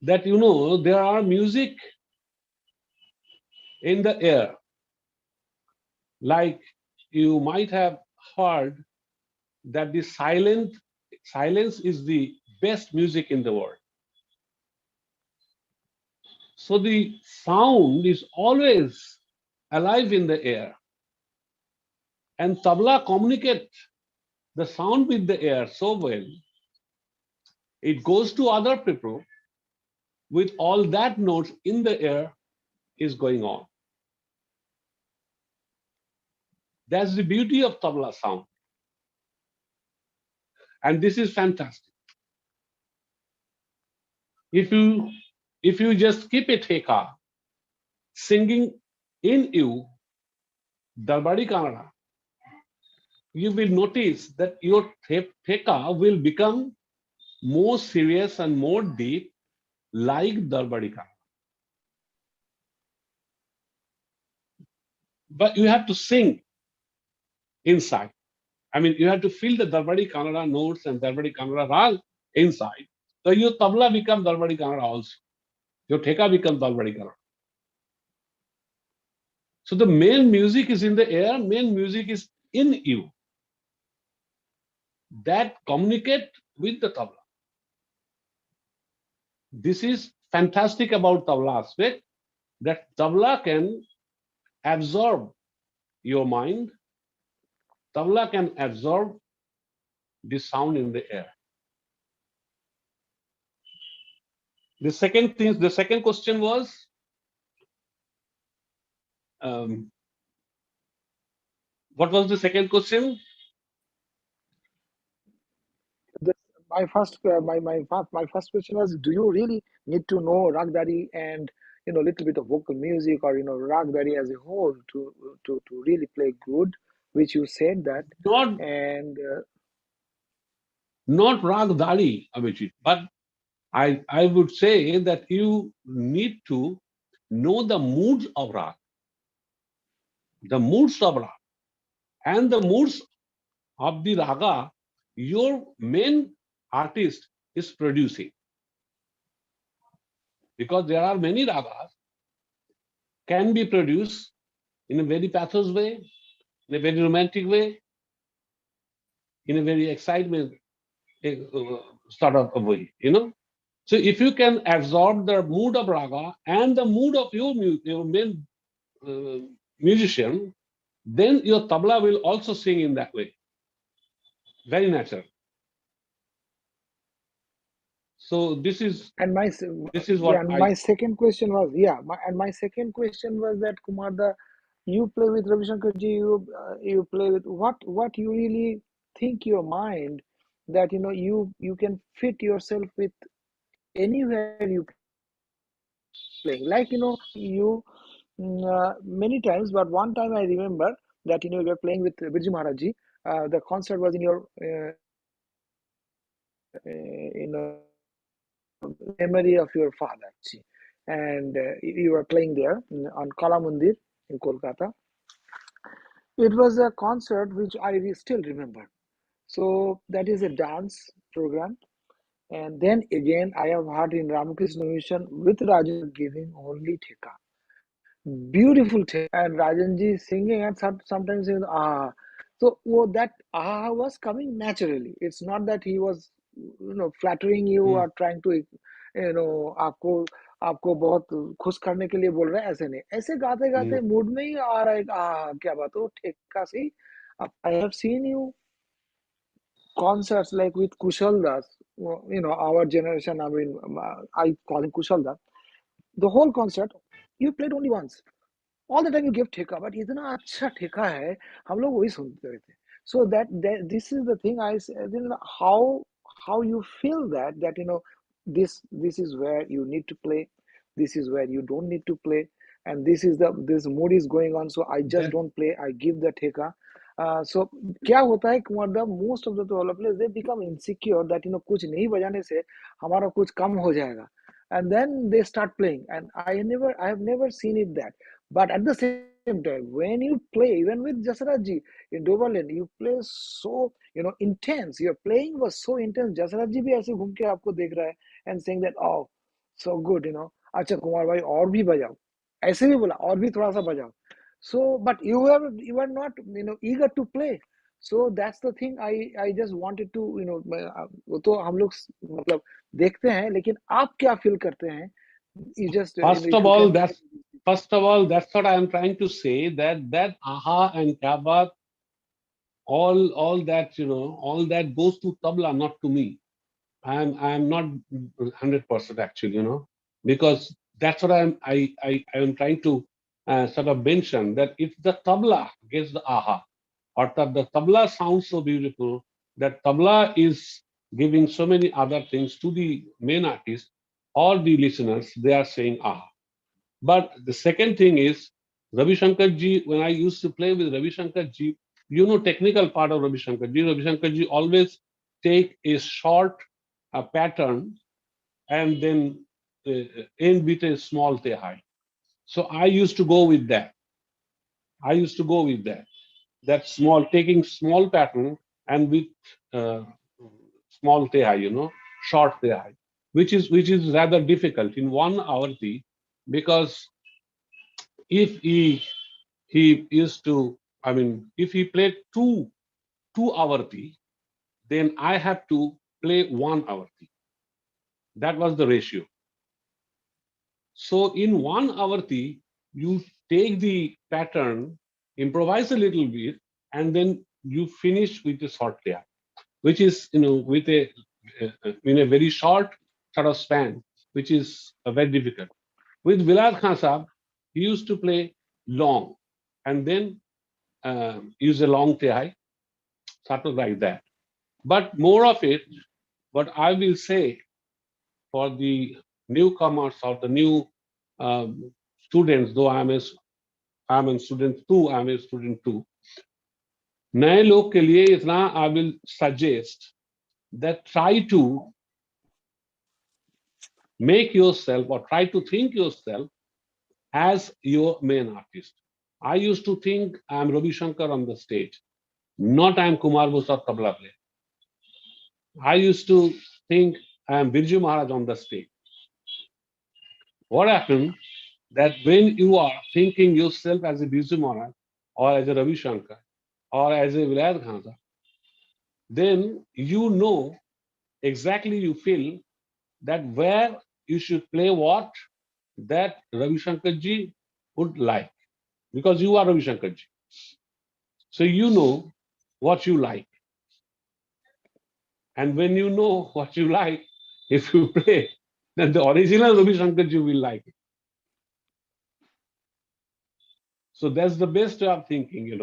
that, you know, there are music in the air. Like you might have heard that the silence is the best music in the world. So the sound is always alive in the air. And tabla communicate the sound with the air so well. It goes to other people with all that notes in the air is going on. That's the beauty of tabla sound. And this is fantastic. If you just keep a theka singing in you, Darbadi Kannada, you will notice that your theka will become more serious and more deep, like Darbadi Kannada. But you have to sing inside. I mean, you have to feel the Darbadi Kannada notes and Darbadi Kannada rag inside. So your tabla becomes Darbadi Kannada also. Your theka becomes Darbadi Kannada. So the main music is in the air, main music is in you. That communicate with the tabla. This is fantastic about tabla aspect, that tabla can absorb your mind. Tabla can absorb the sound in the air. The second question was, what was the second question? My first question was, do you really need to know ragdari and a little bit of vocal music, or ragdari as a whole to really play good? Which you said that. Not ragdari, Abhijit, but I would say that you need to know the moods of rag, the moods of rag, and the moods of the raga your main artist is producing. Because there are many ragas can be produced in a very pathos way, in a very romantic way, in a very excitement sort of a way, So if you can absorb the mood of raga and the mood of your main musician, then your tabla will also sing in that way. Very natural. So this is And my what my second question was my second question was that Kumar, you play with Ravi Shankar ji, you play with what you really think your mind that you can fit yourself with anywhere you playing, like you many times, but one time I remember that you were playing with Birju Maharaj ji. The concert was in your memory of your father, and you were playing there on Kala Mandir in Kolkata. It was a concert which I still remember. So that is a dance program. And then again, I have heard in Ramakrishna Mission with Rajan giving only theka. Beautiful theka. And Rajanji singing and sometimes saying, ah. So that ah was coming naturally. It's not that he was, flattering you or trying to, आपको बहुत खुश करने के लिए बोल रहा है, ऐसे नहीं, ऐसे गाते गाते मूड में ही आ रहा है, क्या बात हो ठेका से. I have seen you concerts like with Kushal Das, our generation, I mean, I call him Kushal Das. The whole concert, you played only once. All the time you give ठेका, but इतना अच्छा ठेका है, हम लोग वही सुनते रहते. So that this is the thing I said, how you feel that this is where you need to play, this is where you don't need to play, and this mood is going on, so I just don't play, I give the ठेका. So क्या होता है Kumar, most of the players, they become insecure that कुछ नहीं बजाने से हमारा कुछ कम हो जाएगा, and then they start playing, and I have never seen it that. But at the same time, when you play, even with Jasraj ji in Doverland, you play so intense. Your playing was so intense. Jasraj ji भी ऐसे घूम के आपको देख रहा है and saying that, oh, so good, अच्छा कुमार भाई और भी बजाओ, ऐसे भी बोला और भी थोड़ा सा बजाओ. So, but you are not eager to play. So that's the thing. I just wanted to वो तो हम लोग मतलब देखते हैं, लेकिन आप क्या feel करते हैं? You just first of all, that's what I am trying to say, that aha and kya baat, all that all that goes to tabla, not to me. I am not 100% actually, because that's what I am trying to sort of mention, that if the tabla gets the aha, or the tabla sounds so beautiful, that tabla is giving so many other things to the main artist or the listeners, they are saying aha. But the second thing is, Ravi Shankar ji, when I used to play with Ravi Shankar ji, technical part of Ravi Shankar ji always take a short pattern and then end with a small tehai. So I used to go with that. That small, taking small pattern and with small tehai, short tehai, which is rather difficult in one avarti, because if he used to, I mean, if he played two avarti, then I have to play one avarti. That was the ratio. So in one avarti, you take the pattern, improvise a little bit, and then you finish with a short layer, which is with a in a very short sort of span, which is very difficult. With Vilayat Khan Sahab, he used to play long and then use a long tehai, sort of like that. But more of it, what I will say for the newcomers or the new students, though I'm a student too, नए लोग के लिए इतना I will suggest that try to make yourself or try to think yourself as your main artist. I used to think I'm Ravi Shankar on the stage, not I'm Kumar Bose or tabla player. I used to think I'm Birju Maharaj on the stage. What happened that when you are thinking yourself as a Birju Maharaj or as a Ravi Shankar or as a Vilayat Khan Sahab, then exactly, you feel that where you should play what that Ravi Shankar ji would like, because you are Ravi Shankar ji. So you know what you like. And when you know what you like, If you play, then the original Ravi Shankarji will like it. So that's the best way of thinking,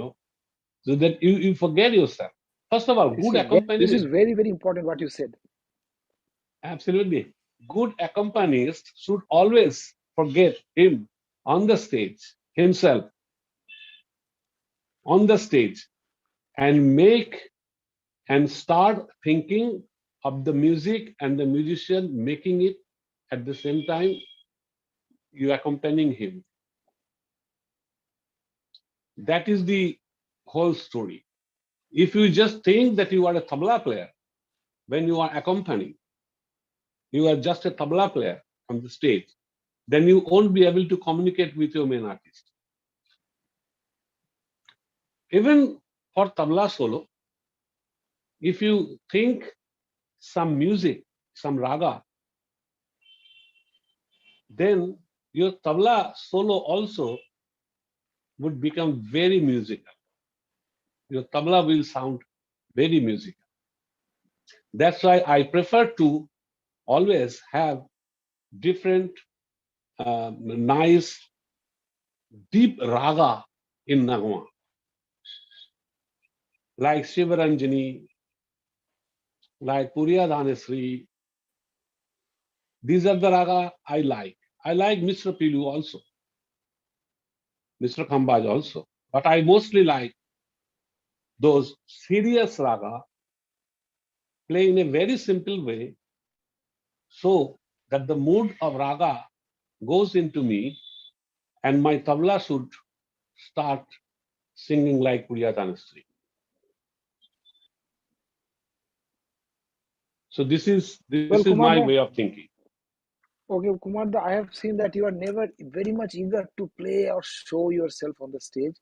so that you forget yourself. First of all, good This is accompaniment. very, very important what you said. Absolutely. Good accompanist should always forget him on the stage, himself on the stage, and start thinking of the music and the musician making it at the same time you accompanying him. That is the whole story. If you just think that you are a tabla player when you are accompanying, you are just a tabla player on the stage, then you won't be able to communicate with your main artist. Even for tabla solo, if you think some music, some raga, then your tabla solo also would become very musical. Your tabla will sound very musical. That's why I prefer to always have different nice deep raga in Nagma, like Shivaranjani, like Puriya Dhanesri. These are the raga I like. I like Mr. Pilu also, Mr. Khambaj also. But I mostly like those serious raga play in a very simple way so that the mood of raga goes into me and my tabla should start singing like Puriya Dhanesri. So this is my way of thinking. Okay, Kumar, I have seen that you are never very much eager to play or show yourself on the stage.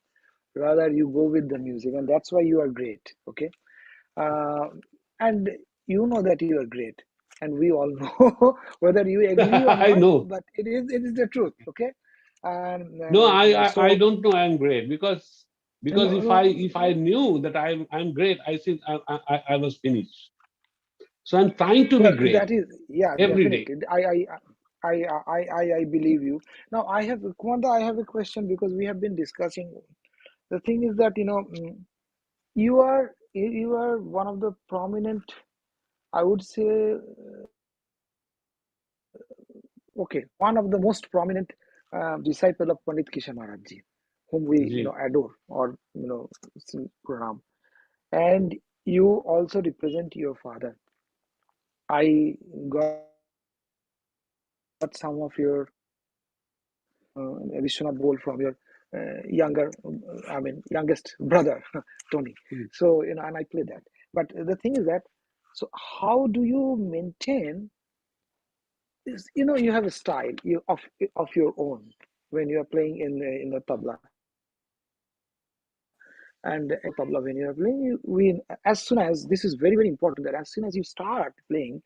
Rather, you go with the music, and that's why you are great. Okay, and you know that you are great, and we all know whether you agree or not. I know, but it is the truth. Okay, and no, so I don't know I'm great because if I knew that I'm great, I think I was finished. So I'm trying to be well, great that is, yeah, every day. definitely. I believe you. Now, Kumar, I have a question because we have been discussing. The thing is that you are one of the prominent, I would say, okay, one of the most prominent disciple of Pandit Kishan Maharaj ji, whom we Ji. adore or pranam, and you also represent your father. I got some of your Vishwanath Bol from your youngest brother, Tony. So, and I play that. But the thing is that, so how do you maintain this? You have a style of your own when you are playing in the tabla. And tabla, when you are playing, as soon as, this is very, very important, that as soon as you start playing,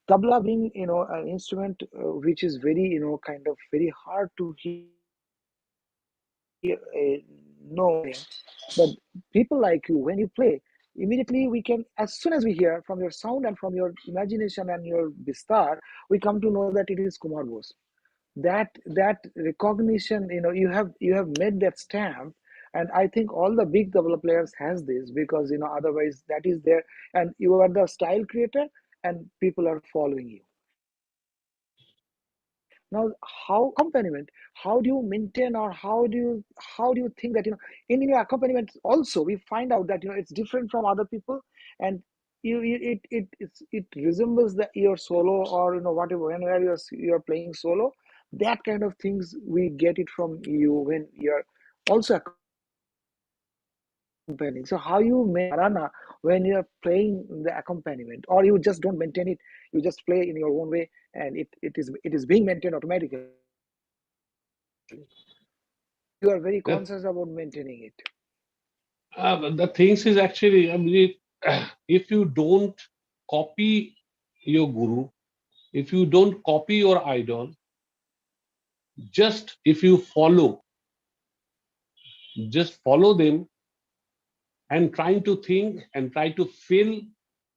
tabla being, an instrument which is very, kind of very hard to hear, no, but people like you, when you play, immediately we can, as soon as we hear from your sound and from your imagination and your bistar, we come to know that it is Kumar Bose. That recognition, you have made that stamp, and I think all the big tabla players has this, because otherwise that is there, and you are the style creator, and people are following you. Now, how accompaniment, how do you maintain, or how do you think that in your accompaniment also we find out that it's different from other people, and it resembles your solo, or whatever, whenever you're playing solo, that kind of things we get it from you when you're also accompanying. So how you maintain Gharana when you're playing the accompaniment, or you just don't maintain it, you just play in your own way, and it is being maintained automatically. You are very The, conscious about maintaining it. the things is actually, if you don't copy your guru, if you don't copy your idol, just if you just follow them and trying to think and try to feel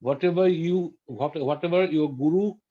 whatever your guru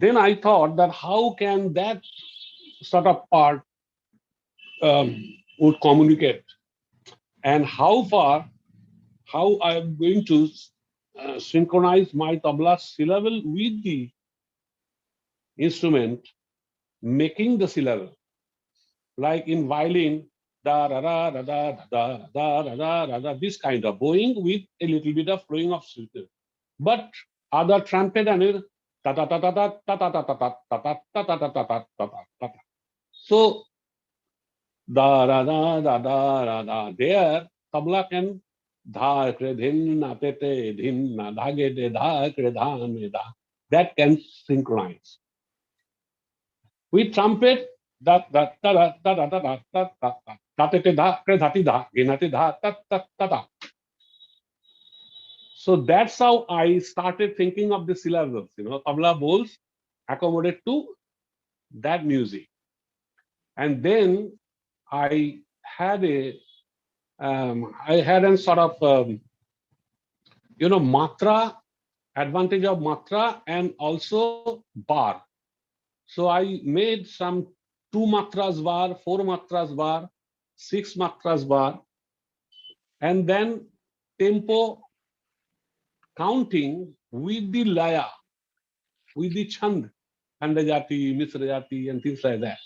then I thought that how can that sort of part would communicate, and how I am going to synchronize my tabla syllable with the instrument making the syllable, like in violin, da da da da da da da da da da da, this kind of bowing with a little bit of flowing of syllable. But other trumpet and ta ta ta ta ta ta ta ta ta ta ta ta ta ta ta ta ta. So da da da da da da da, there tabla can dha kre dhin na te te dhin na dha ge de dha kre dha me da, that can synchronize. With trumpet, da da da da da da da da da da da te te da kre dha ti da ge na te da ta ta ta ta. So that's how I started thinking of the syllables. Tabla bowls accommodate to that music, and then I had a sort of matra, advantage of matra, and also bar. So I made some 2 matras bar, 4 matras bar, 6 matras bar, and then tempo counting with the laya, with the chand, Andajati, Misrajati, and things like that.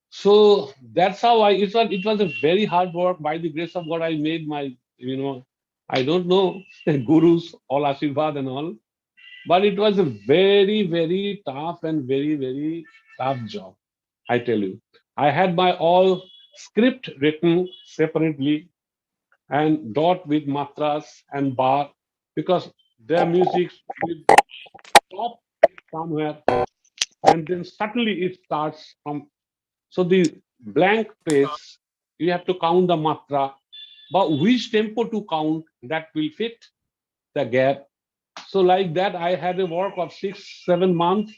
So that's how it was a very hard work. By the grace of God, I made my, I don't know, gurus, all Ashirvad and all, but it was a very, very tough and very, very tough job, I tell you. I had my all script written separately and dot with matras and bar, because their music will stop somewhere and then suddenly it starts from. So the blank space, you have to count the matra, but which tempo to count, that will fit the gap. So like that, I had a work of 6-7 months.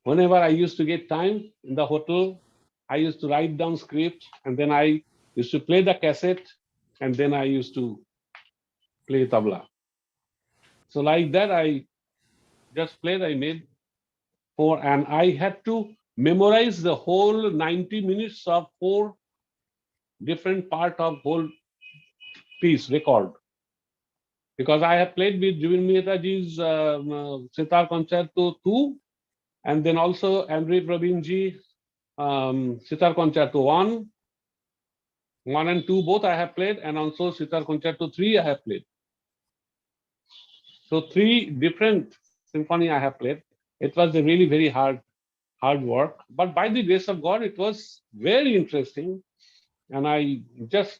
Whenever I used to get time in the hotel, I used to write down script, and then I used to play the cassette, and then I used to play tabla. So like that, I just played, I made 4, and I had to memorize the whole 90 minutes of 4 different part of whole piece record, because I have played with Jubin Mehtaji's Sitar Concerto 2, and then also Andre Praveenji Sitar Concerto 1 and 2, both I have played, and also Sitar Concerto 3 I have played. So 3 different symphony I have played. It was a really very hard work, but by the grace of God, it was very interesting, and I just,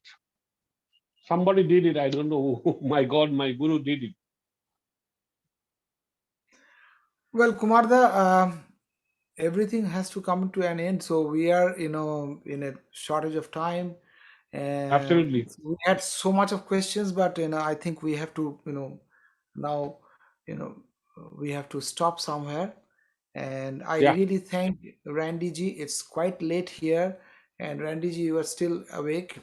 somebody did it. I don't know. My God, my guru did it. Well, Kumarda, everything has to come to an end. So we are, in a shortage of time. Absolutely. We had so much of questions, but I think we have to, now, we have to stop somewhere. And I really thank Randy ji. It's quite late here, and Randy ji, you are still awake.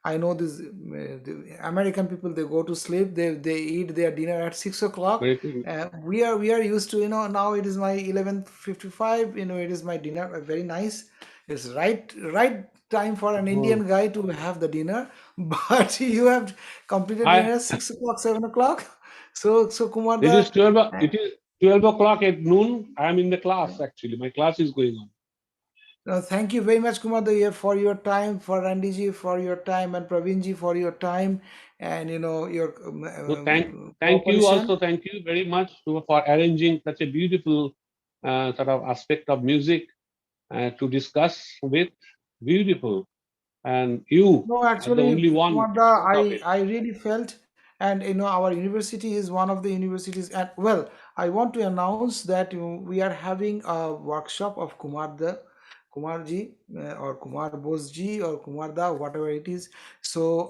I know this. The American people, they go to sleep. They eat their dinner at 6 o'clock. We are used to, now it is my 11:55. It is my dinner. Very nice. It's right time for an Indian guy to have the dinner. But you have completed dinner at 6 o'clock, 7 o'clock. So Kumar, it is 12 o'clock at noon. I am in the class, actually. My class is going on. Thank you very much, Kumar, for your time, for Randy ji for your time, and Praveen ji for your time, and your thank you also. Thank you very much for arranging such a beautiful sort of aspect of music to discuss with. Beautiful. And you are the only one. Kumar, I really felt, and our university is one of the universities. And well, I want to announce that we are having a workshop of Kumarji or Kumar Bose ji or Kumarda, whatever it is. So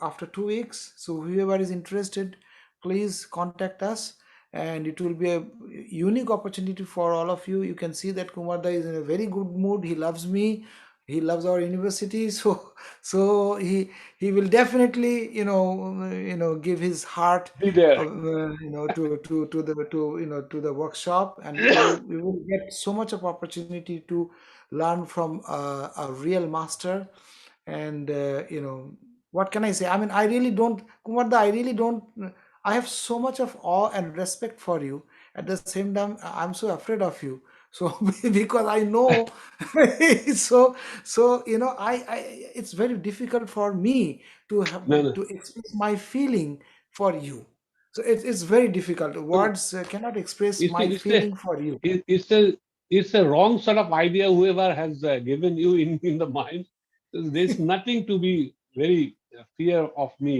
after 2 weeks, so whoever is interested, please contact us, and it will be a unique opportunity for all of you. You can see that Kumarda is in a very good mood. He loves me. he loves our university, so he will definitely give his heart Be there. to the workshop, and you will get so much of opportunity to learn from a real master. And what can I say? I mean, I really don't, Kumarda, I really don't. I have so much of awe and respect for you. At the same time, I'm so afraid of you. So because I know, so I it's very difficult for me to have No, no. to express my feeling for you. So it's very difficult. Words cannot express It's a, my it's a, feeling for you. it's a wrong sort of idea whoever has given you in the mind. There's nothing to be very fear of me.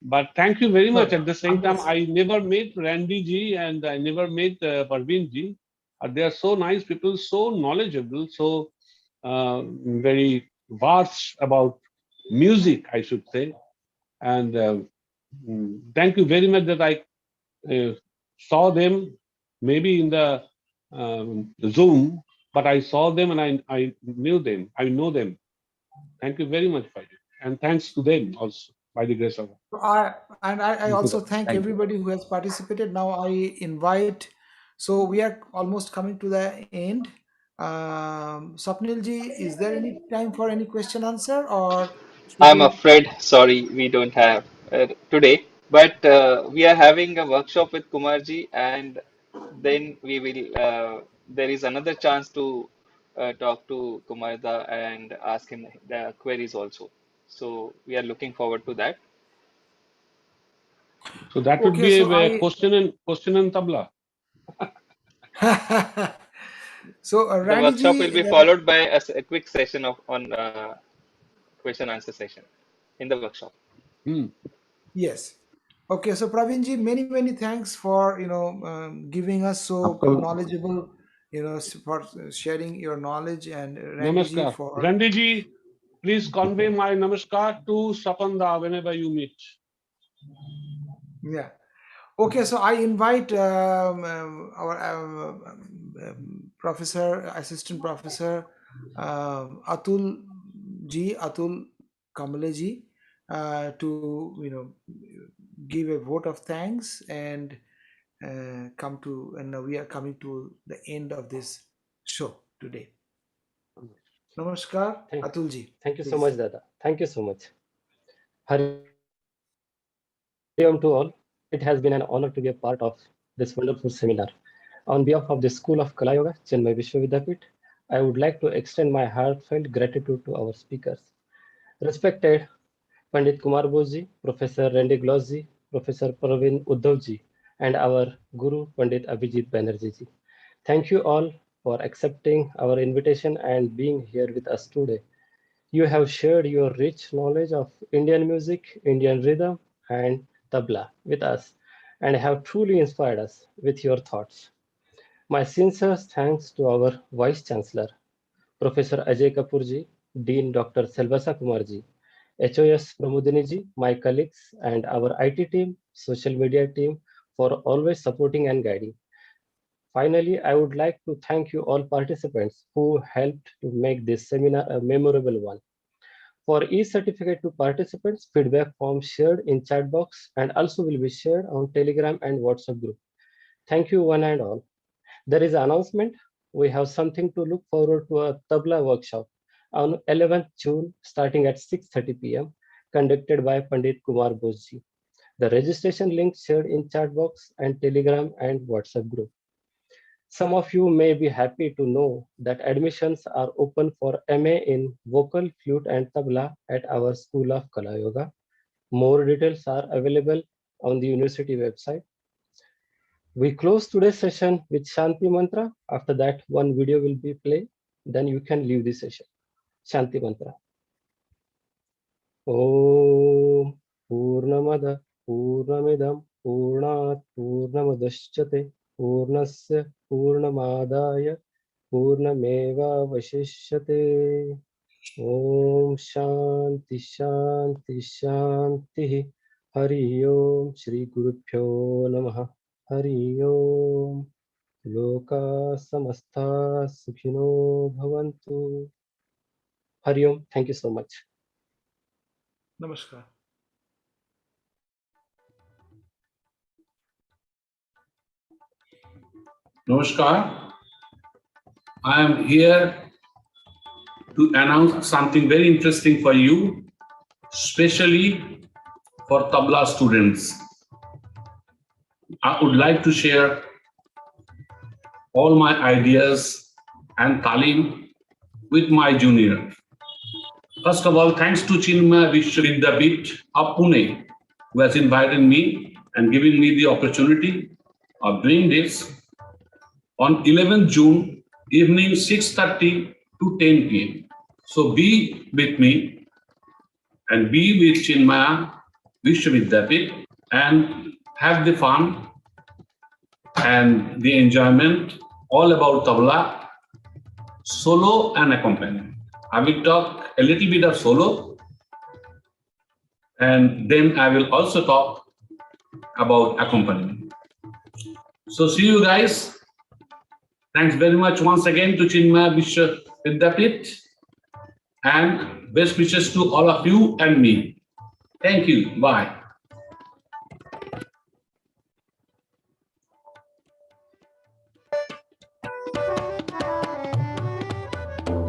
But thank you very much. No, At the same I'm time, just I never met Randy ji and I never met Parveen ji. They are so nice people, so knowledgeable, so very vast about music, I should say. And thank you very much that I saw them maybe in the Zoom, but I saw them and I knew them. I know them. Thank you very much for it. And thanks to them also, by the grace of God. So I also thank Thank you. everybody who has participated. Now I invite. So we are almost coming to the end. Swapnil ji, is there any time for any question answer, or should I'm we? afraid, sorry, we don't have today, but we are having a workshop with Kumarji, and then we will. There is another chance to talk to Kumarda and ask him the queries also. So we are looking forward to that. So that would Okay, be so a I. question and tabla. So The Randy workshop will ji, be followed by a quick session of on question answer session in the workshop. Hmm. yes. Okay, so Pravinji, many thanks for giving us so आपको knowledgeable, for sharing your knowledge, and Randy ji Namaskar. for. Randy ji, please convey my namaskar to Shapunda whenever you meet. Yeah. Okay, so I invite our professor, assistant professor, Atul Kamale ji, to give a vote of thanks and come to, and we are coming to the end of this show today. Namaskar, Thank, Atul ji, thank you so please. much, Dada. Thank you so much. Hari Om to all. It has been an honor to be a part of this wonderful seminar. On behalf of the School of Kala Yoga, Chennai Vishwavidyapit, I would like to extend my heartfelt gratitude to our speakers. Respected Pandit Kumar Bose, Professor Randy Glossjee, Professor Praveen Uddhavji, and our Guru Pandit Abhijit Banerjeeji. Thank you all for accepting our invitation and being here with us today. You have shared your rich knowledge of Indian music, Indian rhythm, and tabla with us, and have truly inspired us with your thoughts. My sincere thanks to our Vice Chancellor, Professor Ajay Kapoorji, Dean Dr. Selvasa Kumarji, HOS Pramodiniji, my colleagues, and our IT team, social media team for always supporting and guiding. Finally, I would like to thank you all participants who helped to make this seminar a memorable one. For each certificate to participants, feedback form shared in chat box and also will be shared on Telegram and WhatsApp group. Thank you one and all. There is an announcement. We have something to look forward to a tabla workshop on 11th June starting at 6:30 p.m. conducted by Pandit Kumar Bose. The registration link shared in chat box and Telegram and WhatsApp group. Some of you may be happy to know that admissions are open for MA in vocal, flute, and tabla at our School of Kala Yoga. More details are available on the university website. We close today's session with Shanti Mantra. After that, one video will be played. Then you can leave the session. Shanti Mantra. Om Purnamada Purnamidam Purnat Purnamadashyate Purnasya Purnamadaya Purnamevavashishyate. Om Shanti Shanti Shanti. Hari Om Shri Gurubhyo Namaha. Hari Om. Loka Samastha Sukhino Bhavantu. Hari Om. Thank you so much. Namaskar. Namaskar. I am here to announce something very interesting for you, especially for tabla students. I would like to share all my ideas and talim with my junior. First of all, thanks to Chinmaya Vishwavidyapith of Pune, who has invited me and given me the opportunity of doing this on 11th June, evening 6:30 to 10 p.m. So be with me and be with Chinmaya Vishwavidyapith and have the fun and the enjoyment all about tabla, solo and accompaniment. I will talk a little bit of solo and then I will also talk about accompaniment. So see you guys. Thanks very much once again to Chinmaya Vishwavidyapith and best wishes to all of you and me. Thank you. Bye.